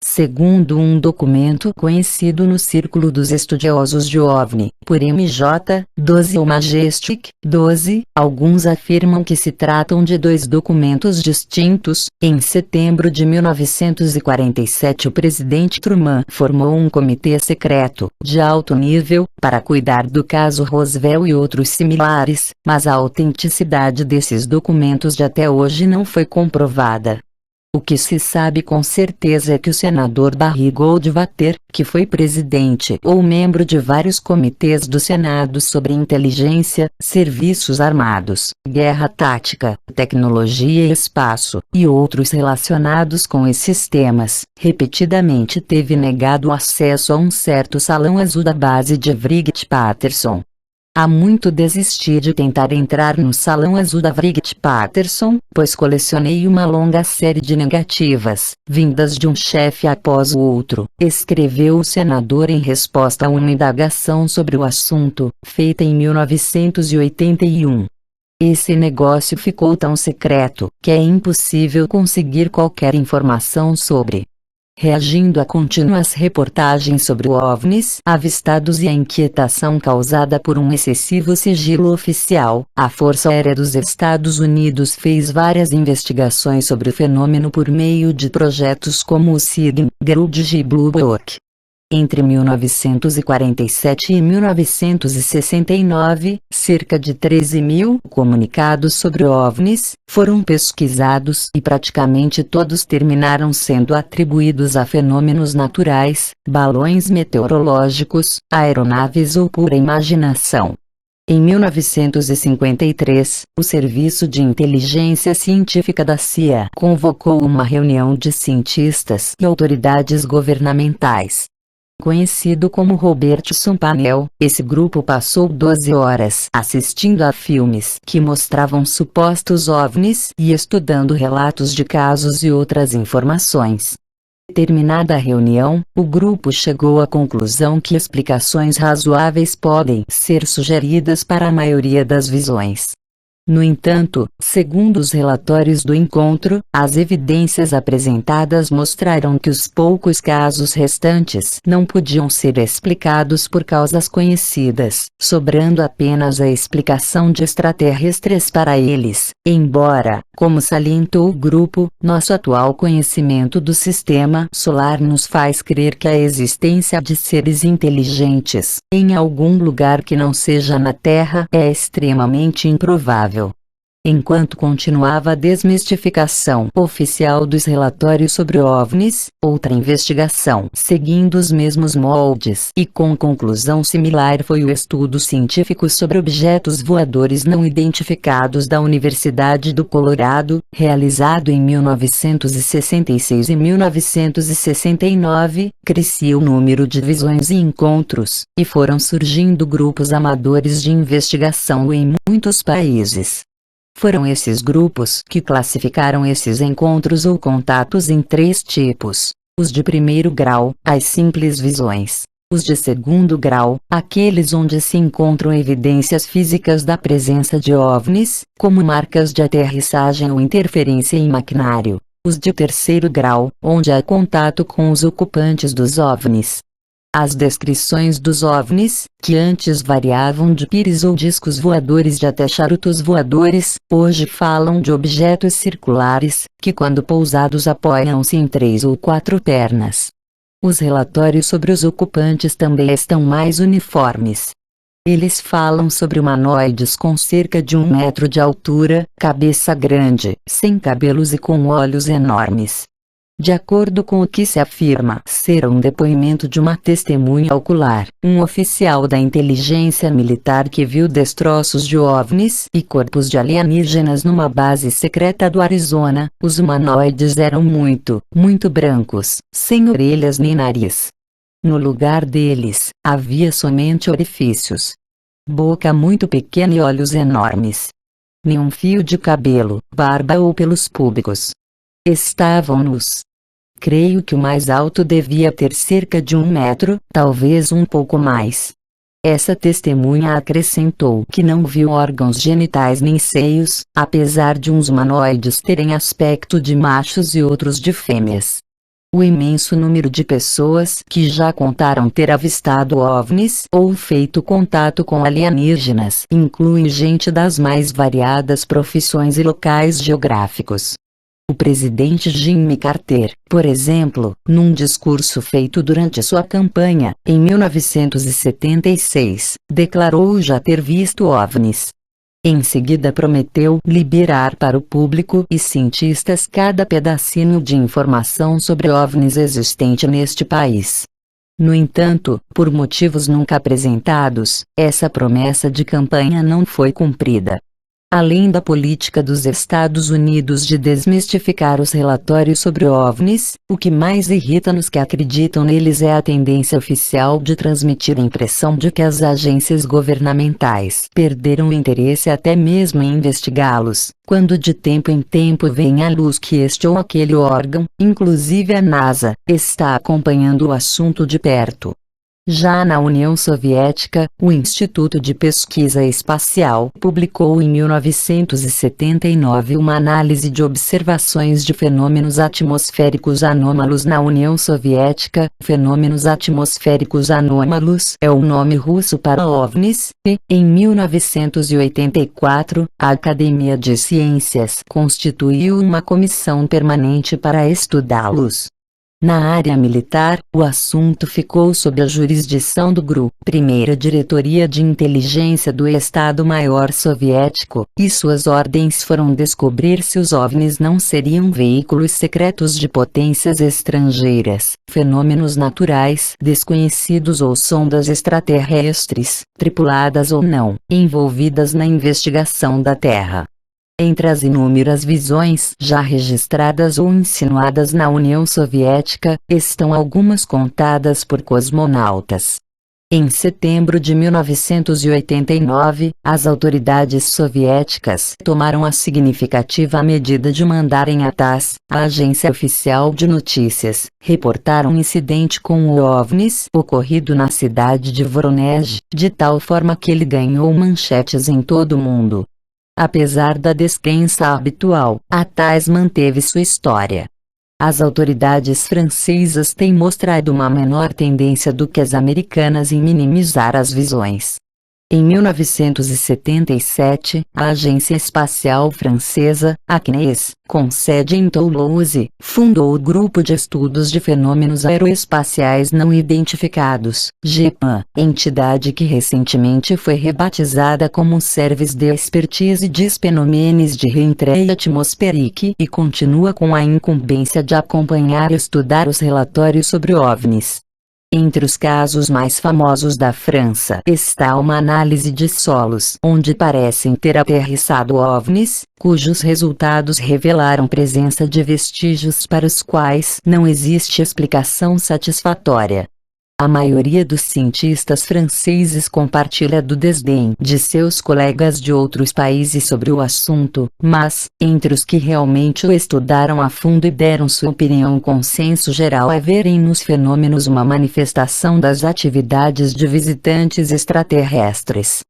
A: Segundo um documento conhecido no Círculo dos Estudiosos de OVNI, por MJ-12 ou Majestic 12, alguns afirmam que se tratam de dois documentos distintos. Em setembro de 1947, o presidente Truman formou um comitê secreto, de alto nível, para cuidar do caso Roswell e outros similares, mas a autenticidade desses documentos de até hoje não foi comprovada. O que se sabe com certeza é que o senador Barry Goldwater, que foi presidente ou membro de vários comitês do Senado sobre inteligência, serviços armados, guerra tática, tecnologia e espaço, e outros relacionados com esses temas, repetidamente teve negado acesso a um certo salão azul da base de Wright-Patterson. Há muito desisti de tentar entrar no Salão Azul da Wright-Patterson, pois colecionei uma longa série de negativas, vindas de um chefe após o outro, escreveu o senador em resposta a uma indagação sobre o assunto, feita em 1981. Esse negócio ficou tão secreto, que é impossível conseguir qualquer informação sobre. Reagindo a contínuas reportagens sobre OVNIs avistados e a inquietação causada por um excessivo sigilo oficial, a Força Aérea dos Estados Unidos fez várias investigações sobre o fenômeno por meio de projetos como o SIGINT, Grudge e Blue Book. Entre 1947 e 1969, cerca de 13.000 comunicados sobre OVNIs foram pesquisados e praticamente todos terminaram sendo atribuídos a fenômenos naturais, balões meteorológicos, aeronaves ou pura imaginação. Em 1953, o Serviço de Inteligência Científica da CIA convocou uma reunião de cientistas e autoridades governamentais. Conhecido como Robertson Panel, esse grupo passou 12 horas assistindo a filmes que mostravam supostos OVNIs e estudando relatos de casos e outras informações. Terminada a reunião, o grupo chegou à conclusão que explicações razoáveis podem ser sugeridas para a maioria das visões. No entanto, segundo os relatórios do encontro, as evidências apresentadas mostraram que os poucos casos restantes não podiam ser explicados por causas conhecidas, sobrando apenas a explicação de extraterrestres para eles, embora, como salientou o grupo, nosso atual conhecimento do sistema solar nos faz crer que a existência de seres inteligentes, em algum lugar que não seja na Terra, é extremamente improvável. Enquanto continuava a desmistificação oficial dos relatórios sobre OVNIs, outra investigação seguindo os mesmos moldes e com conclusão similar foi o estudo científico sobre objetos voadores não identificados da Universidade do Colorado, realizado em 1966 e 1969, crescia o número de visões e encontros, e foram surgindo grupos amadores de investigação em muitos países. Foram esses grupos que classificaram esses encontros ou contatos em 3 tipos: os de primeiro grau, as simples visões; os de segundo grau, aqueles onde se encontram evidências físicas da presença de OVNIs, como marcas de aterrissagem ou interferência em maquinário; os de terceiro grau, onde há contato com os ocupantes dos OVNIs. As descrições dos OVNIs, que antes variavam de pires ou discos voadores de até charutos voadores, hoje falam de objetos circulares, que quando pousados apoiam-se em 3 ou 4 pernas. Os relatórios sobre os ocupantes também estão mais uniformes. Eles falam sobre humanoides com cerca de 1 metro de altura, cabeça grande, sem cabelos e com olhos enormes. De acordo com o que se afirma ser um depoimento de uma testemunha ocular, um oficial da inteligência militar que viu destroços de OVNIs e corpos de alienígenas numa base secreta do Arizona, os humanoides eram muito brancos, sem orelhas nem nariz. No lugar deles, havia somente orifícios. Boca muito pequena e olhos enormes. Nenhum fio de cabelo, barba ou pelos públicos. Estavam nus. Creio que o mais alto devia ter cerca de 1 metro, talvez um pouco mais. Essa testemunha acrescentou que não viu órgãos genitais nem seios, apesar de uns humanoides terem aspecto de machos e outros de fêmeas. O imenso número de pessoas que já contaram ter avistado OVNIs ou feito contato com alienígenas inclui gente das mais variadas profissões e locais geográficos. O presidente Jimmy Carter, por exemplo, num discurso feito durante sua campanha, em 1976, declarou já ter visto OVNIs. Em seguida prometeu liberar para o público e cientistas cada pedacinho de informação sobre OVNIs existente neste país. No entanto, por motivos nunca apresentados, essa promessa de campanha não foi cumprida. Além da política dos Estados Unidos de desmistificar os relatórios sobre OVNIs, o que mais irrita nos que acreditam neles é a tendência oficial de transmitir a impressão de que as agências governamentais perderam o interesse até mesmo em investigá-los, quando de tempo em tempo vem à luz que este ou aquele órgão, inclusive a NASA, está acompanhando o assunto de perto. Já na União Soviética, o Instituto de Pesquisa Espacial publicou em 1979 uma análise de observações de fenômenos atmosféricos anômalos na União Soviética. Fenômenos atmosféricos anômalos é o nome russo para OVNIs, e, em 1984, a Academia de Ciências constituiu uma comissão permanente para estudá-los. Na área militar, o assunto ficou sob a jurisdição do GRU, Primeira Diretoria de Inteligência do Estado-Maior Soviético, e suas ordens foram descobrir se os OVNIs não seriam veículos secretos de potências estrangeiras, fenômenos naturais desconhecidos ou sondas extraterrestres, tripuladas ou não, envolvidas na investigação da Terra. Entre as inúmeras visões já registradas ou insinuadas na União Soviética, estão algumas contadas por cosmonautas. Em setembro de 1989, as autoridades soviéticas tomaram a significativa medida de mandarem a TASS, a Agência Oficial de Notícias, reportar um incidente com o OVNIs ocorrido na cidade de Voronezh, de tal forma que ele ganhou manchetes em todo o mundo. Apesar da descrença habitual, a TASS manteve sua história. As autoridades francesas têm mostrado uma menor tendência do que as americanas em minimizar as visões. Em 1977, a Agência Espacial Francesa, a CNES, com sede em Toulouse, fundou o Grupo de Estudos de Fenômenos Aeroespaciais Não Identificados, GEPAN, entidade que recentemente foi rebatizada como Service de Expertise des Phénomènes de Rentrée Atmosphérique e continua com a incumbência de acompanhar e estudar os relatórios sobre OVNIs. Entre os casos mais famosos da França está uma análise de solos onde parecem ter aterrissado OVNIs, cujos resultados revelaram presença de vestígios para os quais não existe explicação satisfatória. A maioria dos cientistas franceses compartilha do desdém de seus colegas de outros países sobre o assunto, mas, entre os que realmente o estudaram a fundo e deram sua opinião, o consenso geral é verem nos fenômenos uma manifestação das atividades de visitantes extraterrestres.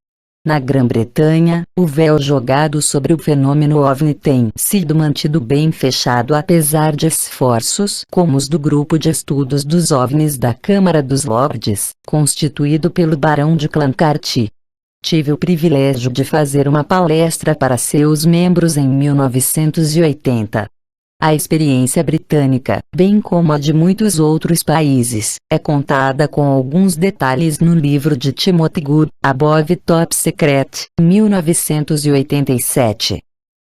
A: Na Grã-Bretanha, o véu jogado sobre o fenômeno OVNI tem sido mantido bem fechado apesar de esforços como os do Grupo de Estudos dos OVNIs da Câmara dos Lordes, constituído pelo Barão de Clancarty. Tive o privilégio de fazer uma palestra para seus membros em 1980. A experiência britânica, bem como a de muitos outros países, é contada com alguns detalhes no livro de Timothy Good, Above Top Secret, 1987.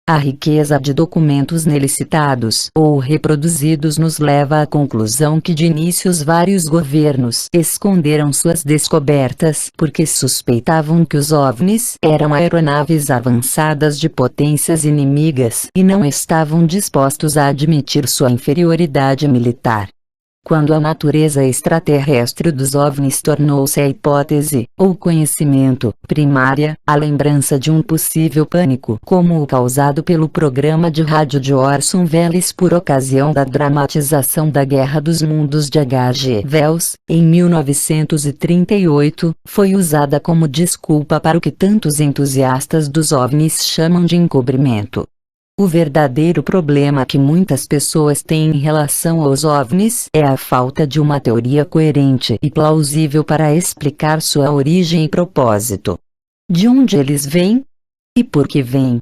A: A riqueza de documentos nele citados ou reproduzidos nos leva à conclusão que de início os vários governos esconderam suas descobertas porque suspeitavam que os OVNIs eram aeronaves avançadas de potências inimigas e não estavam dispostos a admitir sua inferioridade militar. Quando a natureza extraterrestre dos OVNIs tornou-se a hipótese, ou conhecimento, primária, a lembrança de um possível pânico como o causado pelo programa de rádio de Orson Welles por ocasião da dramatização da Guerra dos Mundos de H.G. Wells, em 1938, foi usada como desculpa para o que tantos entusiastas dos OVNIs chamam de encobrimento. O verdadeiro problema que muitas pessoas têm em relação aos OVNIs é a falta de uma teoria coerente e plausível para explicar sua origem e propósito. De onde eles vêm? E por que vêm?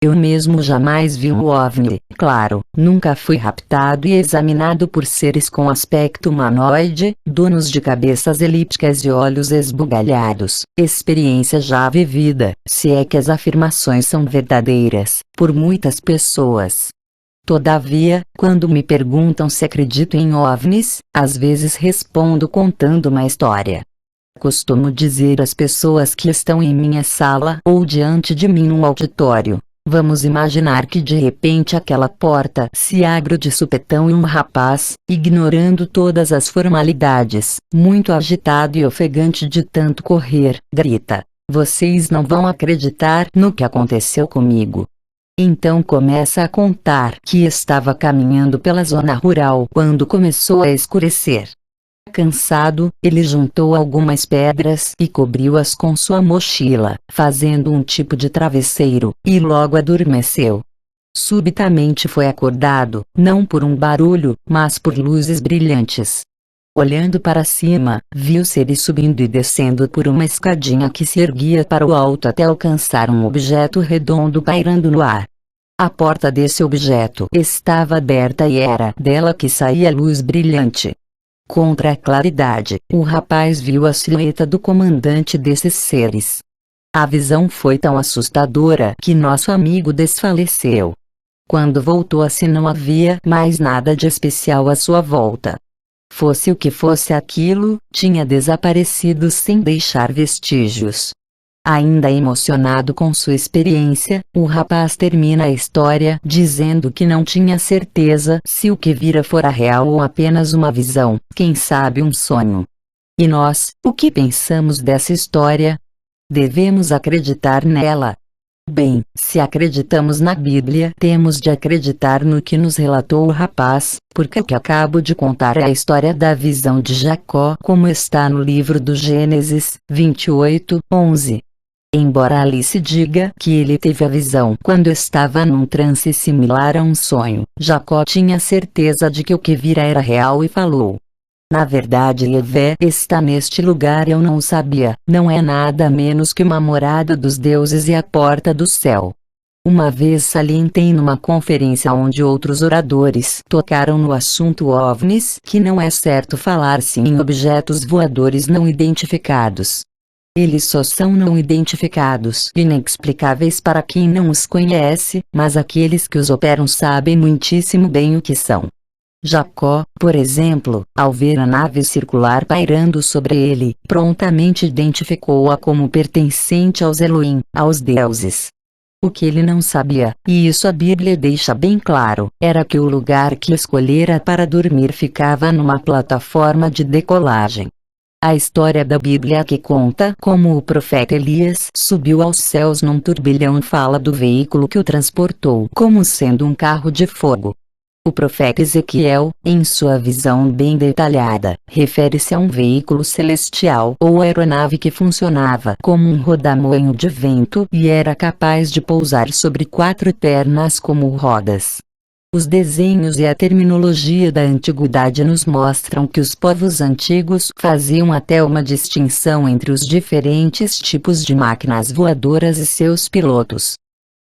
A: Eu mesmo jamais vi um OVNI, claro, nunca fui raptado e examinado por seres com aspecto humanoide, donos de cabeças elípticas e olhos esbugalhados, experiência já vivida, se é que as afirmações são verdadeiras, por muitas pessoas. Todavia, quando me perguntam se acredito em OVNIs, às vezes respondo contando uma história. Costumo dizer às pessoas que estão em minha sala ou diante de mim num auditório: vamos imaginar que de repente aquela porta se abre de supetão e um rapaz, ignorando todas as formalidades, muito agitado e ofegante de tanto correr, grita: "Vocês não vão acreditar no que aconteceu comigo." Então começa a contar que estava caminhando pela zona rural quando começou a escurecer. Cansado, ele juntou algumas pedras e cobriu-as com sua mochila, fazendo um tipo de travesseiro, e logo adormeceu. Subitamente foi acordado, não por um barulho, mas por luzes brilhantes. Olhando para cima, viu seres subindo e descendo por uma escadinha que se erguia para o alto até alcançar um objeto redondo pairando no ar. A porta desse objeto estava aberta e era dela que saía luz brilhante. Contra a claridade, o rapaz viu a silhueta do comandante desses seres. A visão foi tão assustadora que nosso amigo desfaleceu. Quando voltou a si não havia mais nada de especial à sua volta. Fosse o que fosse aquilo, tinha desaparecido sem deixar vestígios. Ainda emocionado com sua experiência, o rapaz termina a história dizendo que não tinha certeza se o que vira fora real ou apenas uma visão, quem sabe um sonho. E nós, o que pensamos dessa história? Devemos acreditar nela? Bem, se acreditamos na Bíblia, temos de acreditar no que nos relatou o rapaz, porque o que acabo de contar é a história da visão de Jacó, como está no livro do Gênesis 28:11. Embora ali se diga que ele teve a visão quando estava num transe similar a um sonho, Jacó tinha certeza de que o que vira era real e falou: "Na verdade Yahvé está neste lugar e eu não o sabia, não é nada menos que uma morada dos deuses e a porta do céu." Uma vez salientei numa conferência onde outros oradores tocaram no assunto OVNIs que não é certo falar-se em objetos voadores não identificados. Eles só são não identificados, inexplicáveis para quem não os conhece, mas aqueles que os operam sabem muitíssimo bem o que são. Jacó, por exemplo, ao ver a nave circular pairando sobre ele, prontamente identificou-a como pertencente aos Elohim, aos deuses. O que ele não sabia, e isso a Bíblia deixa bem claro, era que o lugar que escolhera para dormir ficava numa plataforma de decolagem. A história da Bíblia que conta como o profeta Elias subiu aos céus num turbilhão fala do veículo que o transportou como sendo um carro de fogo. O profeta Ezequiel, em sua visão bem detalhada, refere-se a um veículo celestial ou aeronave que funcionava como um rodamoinho de vento e era capaz de pousar sobre 4 pernas como rodas. Os desenhos e a terminologia da antiguidade nos mostram que os povos antigos faziam até uma distinção entre os diferentes tipos de máquinas voadoras e seus pilotos.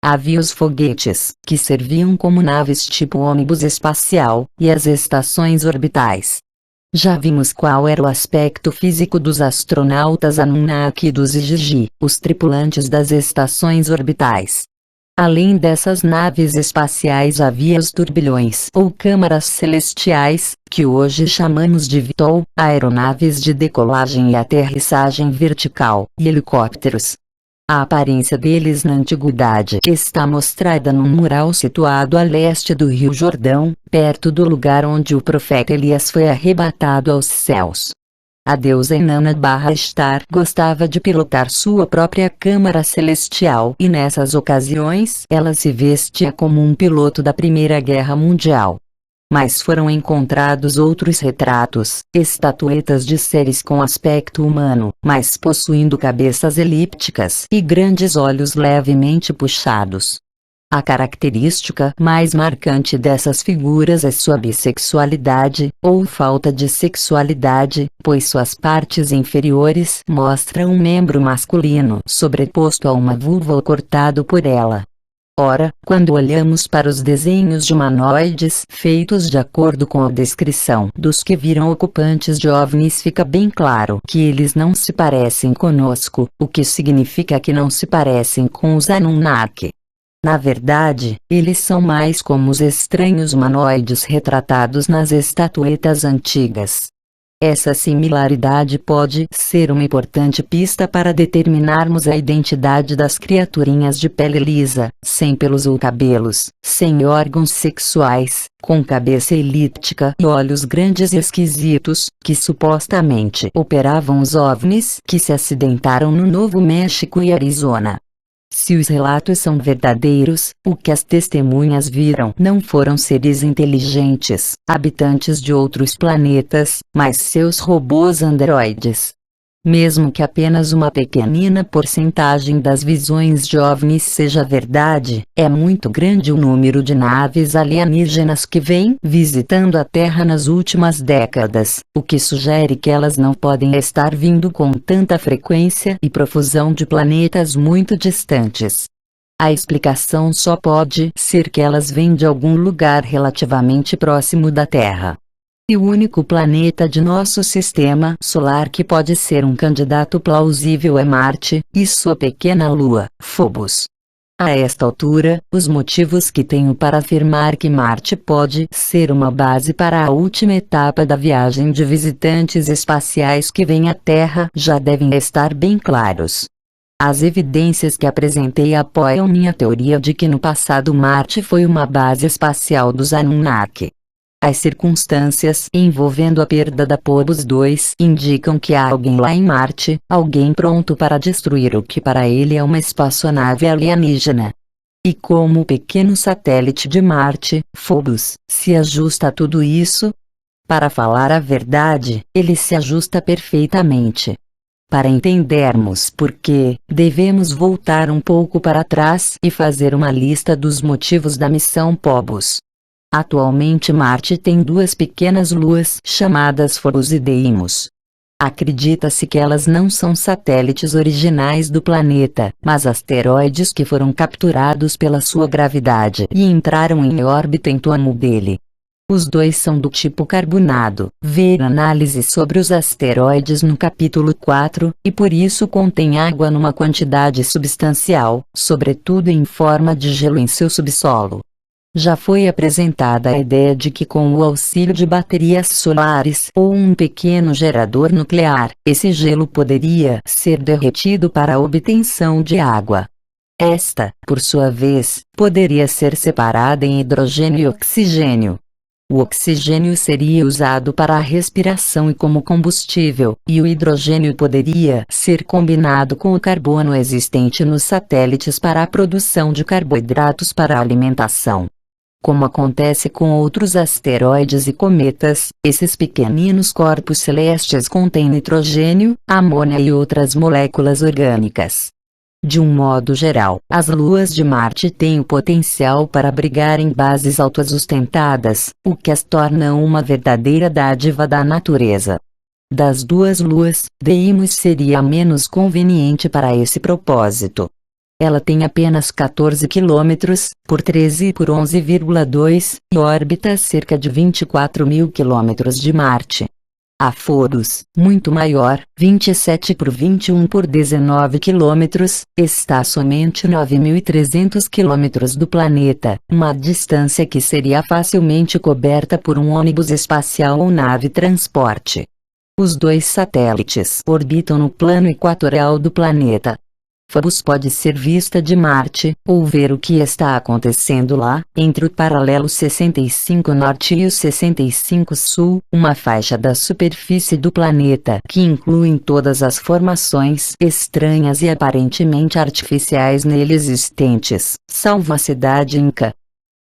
A: Havia os foguetes, que serviam como naves tipo ônibus espacial, e as estações orbitais. Já vimos qual era o aspecto físico dos astronautas Anunnaki e dos Igigi, os tripulantes das estações orbitais. Além dessas naves espaciais havia os turbilhões ou câmaras celestiais, que hoje chamamos de VTOL, aeronaves de decolagem e aterrissagem vertical, e helicópteros. A aparência deles na antiguidade está mostrada num mural situado a leste do Rio Jordão, perto do lugar onde o profeta Elias foi arrebatado aos céus. A deusa Inanna-Estar gostava de pilotar sua própria câmara celestial e nessas ocasiões ela se vestia como um piloto da Primeira Guerra Mundial. Mas foram encontrados outros retratos, estatuetas de seres com aspecto humano, mas possuindo cabeças elípticas e grandes olhos levemente puxados. A característica mais marcante dessas figuras é sua bissexualidade, ou falta de sexualidade, pois suas partes inferiores mostram um membro masculino sobreposto a uma vulva ou cortado por ela. Ora, quando olhamos para os desenhos de humanoides feitos de acordo com a descrição dos que viram ocupantes de OVNIs, fica bem claro que eles não se parecem conosco, o que significa que não se parecem com os Anunnaki. Na verdade, eles são mais como os estranhos humanoides retratados nas estatuetas antigas. Essa similaridade pode ser uma importante pista para determinarmos a identidade das criaturinhas de pele lisa, sem pelos ou cabelos, sem órgãos sexuais, com cabeça elíptica e olhos grandes e esquisitos, que supostamente operavam os OVNIs que se acidentaram no Novo México e Arizona. Se os relatos são verdadeiros, o que as testemunhas viram não foram seres inteligentes, habitantes de outros planetas, mas seus robôs androides. Mesmo que apenas uma pequenina porcentagem das visões de OVNIs seja verdade, é muito grande o número de naves alienígenas que vêm visitando a Terra nas últimas décadas, o que sugere que elas não podem estar vindo com tanta frequência e profusão de planetas muito distantes. A explicação só pode ser que elas vêm de algum lugar relativamente próximo da Terra. E o único planeta de nosso sistema solar que pode ser um candidato plausível é Marte, e sua pequena lua, Phobos. A esta altura, os motivos que tenho para afirmar que Marte pode ser uma base para a última etapa da viagem de visitantes espaciais que vêm à Terra já devem estar bem claros. As evidências que apresentei apoiam minha teoria de que no passado Marte foi uma base espacial dos Anunnaki. As circunstâncias envolvendo a perda da Phobos 2 indicam que há alguém lá em Marte, alguém pronto para destruir o que para ele é uma espaçonave alienígena. E como o pequeno satélite de Marte, Phobos, se ajusta a tudo isso? Para falar a verdade, ele se ajusta perfeitamente. Para entendermos por quê, devemos voltar um pouco para trás e fazer uma lista dos motivos da missão Phobos. Atualmente Marte tem duas pequenas luas chamadas Phobos e Deimos. Acredita-se que elas não são satélites originais do planeta, mas asteroides que foram capturados pela sua gravidade e entraram em órbita em torno dele. Os dois são do tipo carbonado, ver análise sobre os asteroides no capítulo 4, e por isso contém água numa quantidade substancial, sobretudo em forma de gelo em seu subsolo. Já foi apresentada a ideia de que com o auxílio de baterias solares ou um pequeno gerador nuclear, esse gelo poderia ser derretido para a obtenção de água. Esta, por sua vez, poderia ser separada em hidrogênio e oxigênio. O oxigênio seria usado para a respiração e como combustível, e o hidrogênio poderia ser combinado com o carbono existente nos satélites para a produção de carboidratos para a alimentação. Como acontece com outros asteroides e cometas, esses pequeninos corpos celestes contêm nitrogênio, amônia e outras moléculas orgânicas. De um modo geral, as luas de Marte têm o potencial para abrigar em bases autossustentadas, o que as torna uma verdadeira dádiva da natureza. Das duas luas, Deimos seria a menos conveniente para esse propósito. Ela tem apenas 14 km, por 13 por 11,2, e orbita a cerca de 24 mil km de Marte. A Phobos, muito maior, 27 por 21 por 19 km, está a somente 9.300 km do planeta, uma distância que seria facilmente coberta por um ônibus espacial ou nave transporte. Os dois satélites orbitam no plano equatorial do planeta. Phobos pode ser vista de Marte, ou ver o que está acontecendo lá, entre o paralelo 65 Norte e o 65 Sul, uma faixa da superfície do planeta que inclui todas as formações estranhas e aparentemente artificiais nele existentes, salvo a cidade Inca.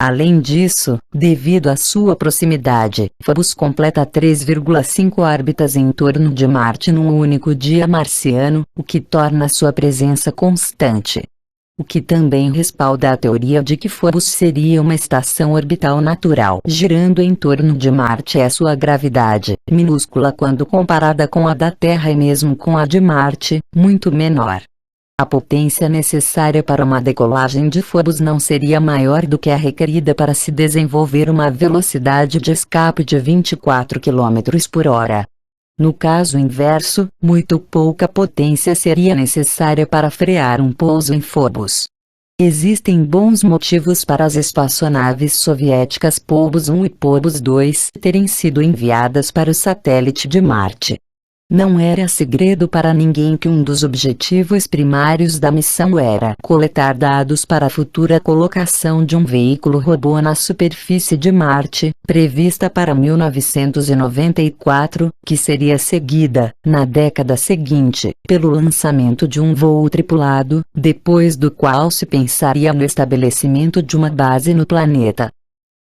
A: Além disso, devido à sua proximidade, Phobos completa 3,5 órbitas em torno de Marte num único dia marciano, o que torna sua presença constante. O que também respalda a teoria de que Phobos seria uma estação orbital natural girando em torno de Marte. Sua gravidade, minúscula quando comparada com a da Terra e mesmo com a de Marte, muito menor. A potência necessária para uma decolagem de Phobos não seria maior do que a requerida para se desenvolver uma velocidade de escape de 24 km por hora. No caso inverso, muito pouca potência seria necessária para frear um pouso em Phobos. Existem bons motivos para as espaçonaves soviéticas Phobos 1 e Phobos 2 terem sido enviadas para o satélite de Marte. Não era segredo para ninguém que um dos objetivos primários da missão era coletar dados para a futura colocação de um veículo robô na superfície de Marte, prevista para 1994, que seria seguida, na década seguinte, pelo lançamento de um voo tripulado, depois do qual se pensaria no estabelecimento de uma base no planeta.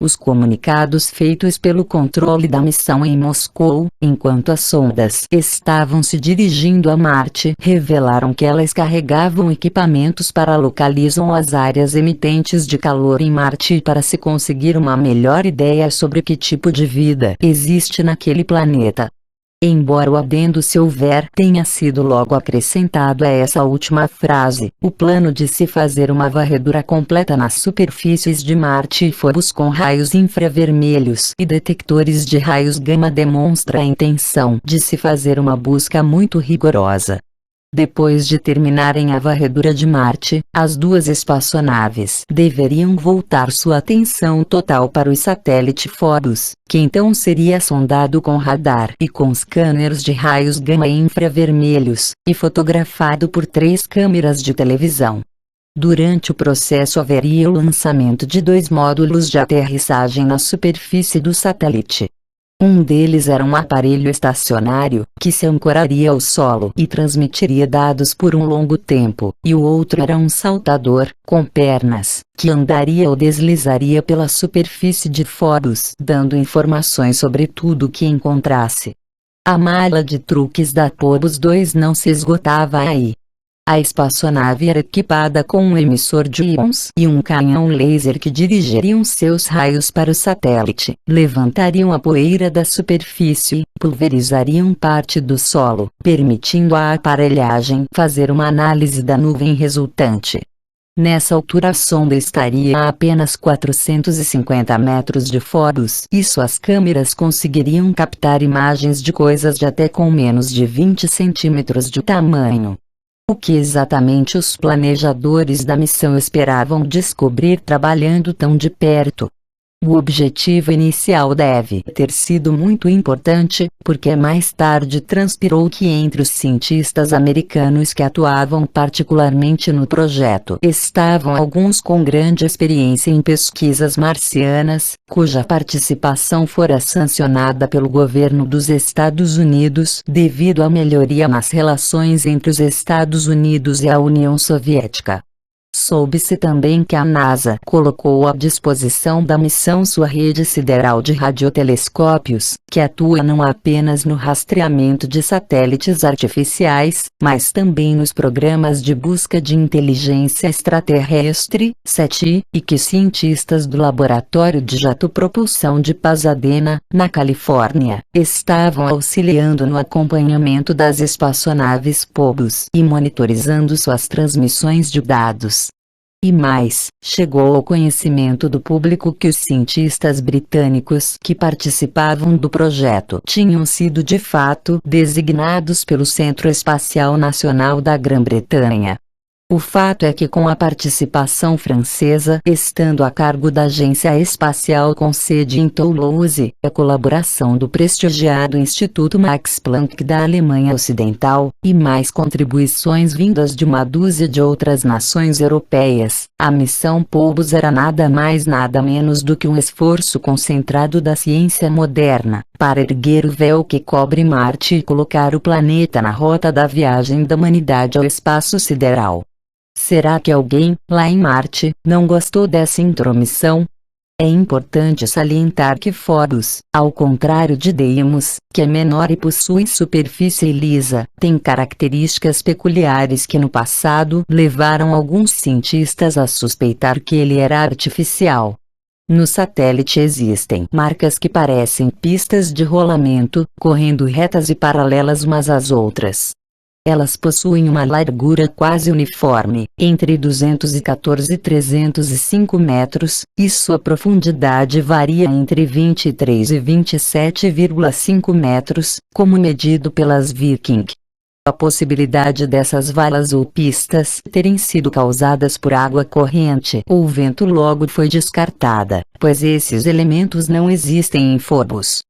A: Os comunicados feitos pelo controle da missão em Moscou, enquanto as sondas estavam se dirigindo a Marte, revelaram que elas carregavam equipamentos para localizar as áreas emitentes de calor em Marte e para se conseguir uma melhor ideia sobre que tipo de vida existe naquele planeta. Embora o adendo "se houver" tenha sido logo acrescentado a essa última frase, o plano de se fazer uma varredura completa nas superfícies de Marte e Phobos com raios infravermelhos e detectores de raios gama demonstra a intenção de se fazer uma busca muito rigorosa. Depois de terminarem a varredura de Marte, as duas espaçonaves deveriam voltar sua atenção total para o satélite Phobos, que então seria sondado com radar e com scanners de raios gama infravermelhos, e fotografado por 3 câmeras de televisão. Durante o processo haveria o lançamento de 2 módulos de aterrissagem na superfície do satélite. Um deles era um aparelho estacionário, que se ancoraria ao solo e transmitiria dados por um longo tempo, e o outro era um saltador, com pernas, que andaria ou deslizaria pela superfície de Phobos, dando informações sobre tudo o que encontrasse. A mala de truques da Phobos 2 não se esgotava aí. A espaçonave era equipada com um emissor de íons e um canhão laser que dirigiriam seus raios para o satélite, levantariam a poeira da superfície e pulverizariam parte do solo, permitindo à aparelhagem fazer uma análise da nuvem resultante. Nessa altura a sonda estaria a apenas 450 metros de Phobos e suas câmeras conseguiriam captar imagens de coisas de até com menos de 20 centímetros de tamanho. O que exatamente os planejadores da missão esperavam descobrir trabalhando tão de perto? O objetivo inicial deve ter sido muito importante, porque mais tarde transpirou que entre os cientistas americanos que atuavam particularmente no projeto estavam alguns com grande experiência em pesquisas marcianas, cuja participação fora sancionada pelo governo dos Estados Unidos devido à melhoria nas relações entre os Estados Unidos e a União Soviética. Soube-se também que a NASA colocou à disposição da missão sua rede sideral de radiotelescópios, que atua não apenas no rastreamento de satélites artificiais, mas também nos programas de busca de inteligência extraterrestre, SETI, e que cientistas do Laboratório de Jatopropulsão de Pasadena, na Califórnia, estavam auxiliando no acompanhamento das espaçonaves Phobos e monitorizando suas transmissões de dados. E mais, chegou ao conhecimento do público que os cientistas britânicos que participavam do projeto tinham sido de fato designados pelo Centro Espacial Nacional da Grã-Bretanha. O fato é que com a participação francesa estando a cargo da Agência Espacial com sede em Toulouse, a colaboração do prestigiado Instituto Max Planck da Alemanha Ocidental, e mais contribuições vindas de uma dúzia de outras nações europeias, a missão Phobos era nada mais nada menos do que um esforço concentrado da ciência moderna, para erguer o véu que cobre Marte e colocar o planeta na rota da viagem da humanidade ao espaço sideral. Será que alguém, lá em Marte, não gostou dessa intromissão? É importante salientar que Phobos, ao contrário de Deimos, que é menor e possui superfície lisa, tem características peculiares que no passado levaram alguns cientistas a suspeitar que ele era artificial. No satélite existem marcas que parecem pistas de rolamento, correndo retas e paralelas umas às outras. Elas possuem uma largura quase uniforme, entre 214 e 305 metros, e sua profundidade varia entre 23 e 27,5 metros, como medido pelas Viking. A possibilidade dessas valas ou pistas terem sido causadas por água corrente ou vento logo foi descartada, pois esses elementos não existem em Phobos.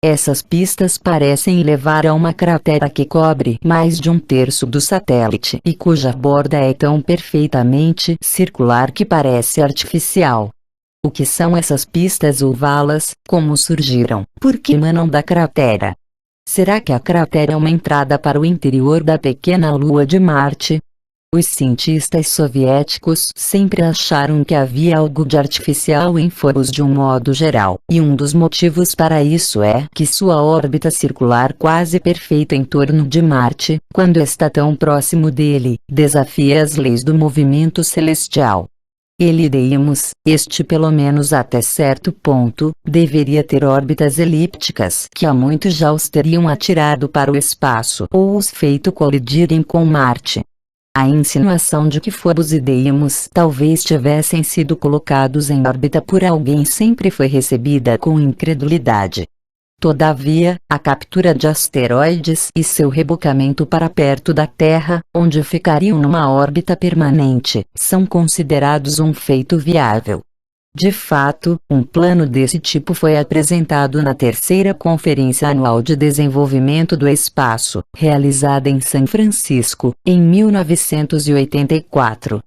A: Essas pistas parecem levar a uma cratera que cobre mais de um terço do satélite e cuja borda é tão perfeitamente circular que parece artificial. O que são essas pistas ou valas, como surgiram, por que emanam da cratera? Será que a cratera é uma entrada para o interior da pequena lua de Marte? Os cientistas soviéticos sempre acharam que havia algo de artificial em Phobos de um modo geral, e um dos motivos para isso é que sua órbita circular quase perfeita em torno de Marte, quando está tão próximo dele, desafia as leis do movimento celestial. Deimos, este pelo menos até certo ponto, deveria ter órbitas elípticas que há muito já os teriam atirado para o espaço ou os feito colidirem com Marte. A insinuação de que Phobos e Deimos talvez tivessem sido colocados em órbita por alguém sempre foi recebida com incredulidade. Todavia, a captura de asteroides e seu rebocamento para perto da Terra, onde ficariam numa órbita permanente, são considerados um feito viável. De fato, um plano desse tipo foi apresentado na terceira Conferência Anual de Desenvolvimento do Espaço, realizada em São Francisco, em 1984.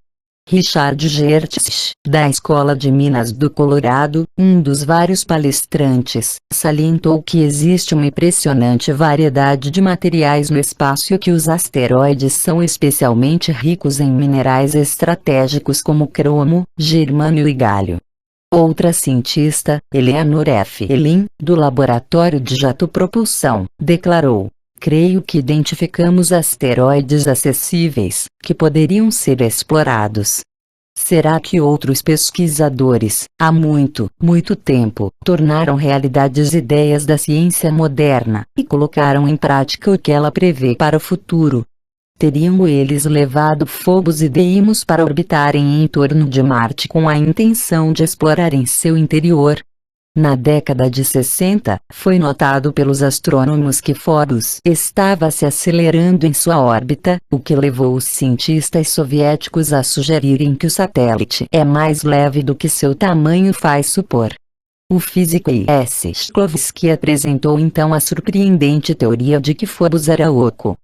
A: Richard Gertz, da Escola de Minas do Colorado, um dos vários palestrantes, salientou que existe uma impressionante variedade de materiais no espaço e que os asteroides são especialmente ricos em minerais estratégicos como cromo, germânio e galho. Outra cientista, Eleanor F. Elin, do Laboratório de Jatopropulsão, declarou: "Creio que identificamos asteroides acessíveis, que poderiam ser explorados." Será que outros pesquisadores, há muito, muito tempo, tornaram realidades ideias da ciência moderna, e colocaram em prática o que ela prevê para o futuro? Teriam eles levado Phobos e Deimos para orbitarem em torno de Marte com a intenção de explorarem seu interior? Na década de 60, foi notado pelos astrônomos que Phobos estava se acelerando em sua órbita, o que levou os cientistas soviéticos a sugerirem que o satélite é mais leve do que seu tamanho faz supor. O físico I.S. Shklovsky apresentou então a surpreendente teoria de que Phobos era oco.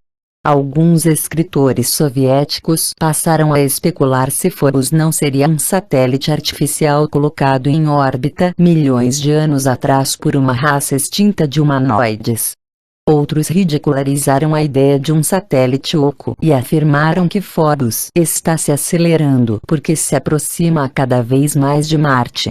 A: Alguns escritores soviéticos passaram a especular se Phobos não seria um satélite artificial colocado em órbita milhões de anos atrás por uma raça extinta de humanoides. Outros ridicularizaram a ideia de um satélite oco e afirmaram que Phobos está se acelerando porque se aproxima cada vez mais de Marte.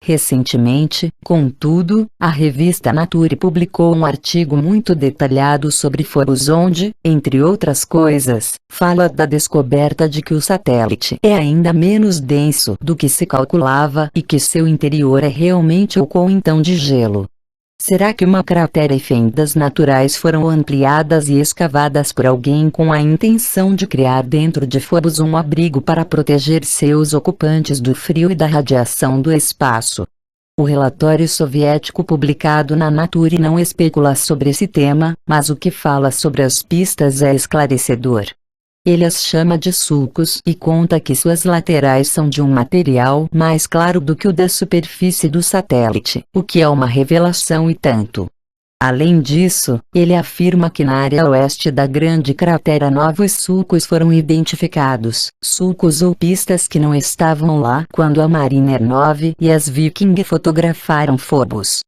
A: Recentemente, contudo, a revista Nature publicou um artigo muito detalhado sobre Phobos onde, entre outras coisas, fala da descoberta de que o satélite é ainda menos denso do que se calculava e que seu interior é realmente oco ou então de gelo. Será que uma cratera e fendas naturais foram ampliadas e escavadas por alguém com a intenção de criar dentro de Phobos um abrigo para proteger seus ocupantes do frio e da radiação do espaço? O relatório soviético publicado na Nature não especula sobre esse tema, mas o que fala sobre as pistas é esclarecedor. Ele as chama de sulcos e conta que suas laterais são de um material mais claro do que o da superfície do satélite, o que é uma revelação e tanto. Além disso, ele afirma que na área oeste da grande cratera novos sulcos foram identificados, sulcos ou pistas que não estavam lá quando a Mariner 9 e as Viking fotografaram Phobos.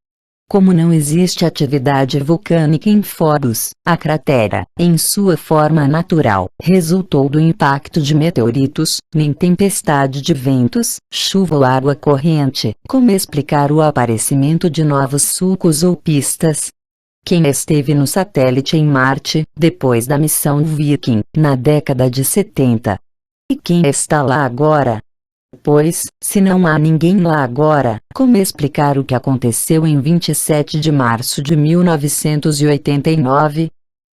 A: Como não existe atividade vulcânica em Phobos, a cratera, em sua forma natural, resultou do impacto de meteoritos, nem tempestade de ventos, chuva ou água corrente, como explicar o aparecimento de novos sulcos ou pistas. Quem esteve no satélite em Marte, depois da missão Viking, na década de 70? E quem está lá agora? Pois, se não há ninguém lá agora, como explicar o que aconteceu em 27 de março de 1989?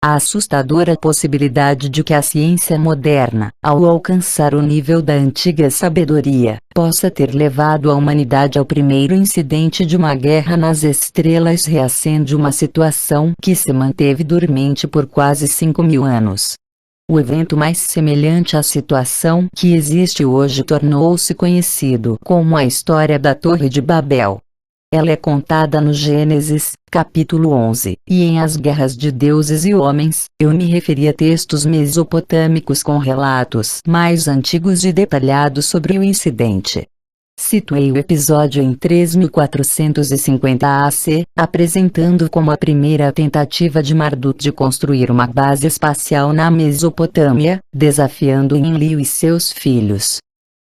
A: A assustadora possibilidade de que a ciência moderna, ao alcançar o nível da antiga sabedoria, possa ter levado a humanidade ao primeiro incidente de uma guerra nas estrelas reacende uma situação que se manteve dormente por quase 5.000 anos. O evento mais semelhante à situação que existe hoje tornou-se conhecido como a história da Torre de Babel. Ela é contada no Gênesis, capítulo 11, e em As Guerras de Deuses e Homens, eu me referi a textos mesopotâmicos com relatos mais antigos e detalhados sobre o incidente. Situei o episódio em 3450 AC, apresentando como a primeira tentativa de Marduk de construir uma base espacial na Mesopotâmia, desafiando Enlil e seus filhos.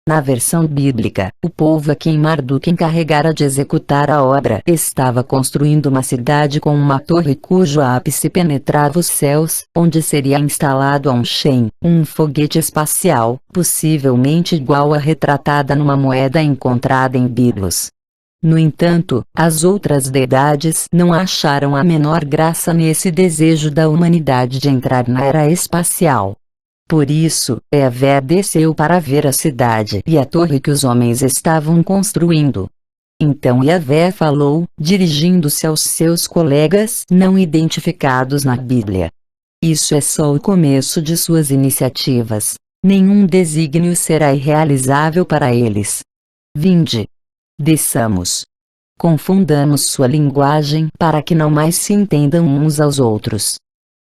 A: Na versão bíblica, o povo a quem Marduk encarregara de executar a obra estava construindo uma cidade com uma torre cujo ápice penetrava os céus, onde seria instalado a Shem, um foguete espacial, possivelmente igual à retratada numa moeda encontrada em Biblos. No entanto, as outras deidades não acharam a menor graça nesse desejo da humanidade de entrar na era espacial. Por isso, Yahvé desceu para ver a cidade e a torre que os homens estavam construindo. Então Yahvé falou, dirigindo-se aos seus colegas não identificados na Bíblia. Isso é só o começo de suas iniciativas. Nenhum desígnio será irrealizável para eles. Vinde. Desçamos. Confundamos sua linguagem para que não mais se entendam uns aos outros.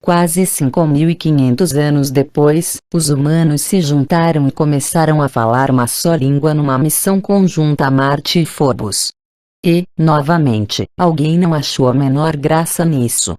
A: Quase 5.500 anos depois, os humanos se juntaram e começaram a falar uma só língua numa missão conjunta a Marte e Phobos. E, novamente, alguém não achou a menor graça nisso.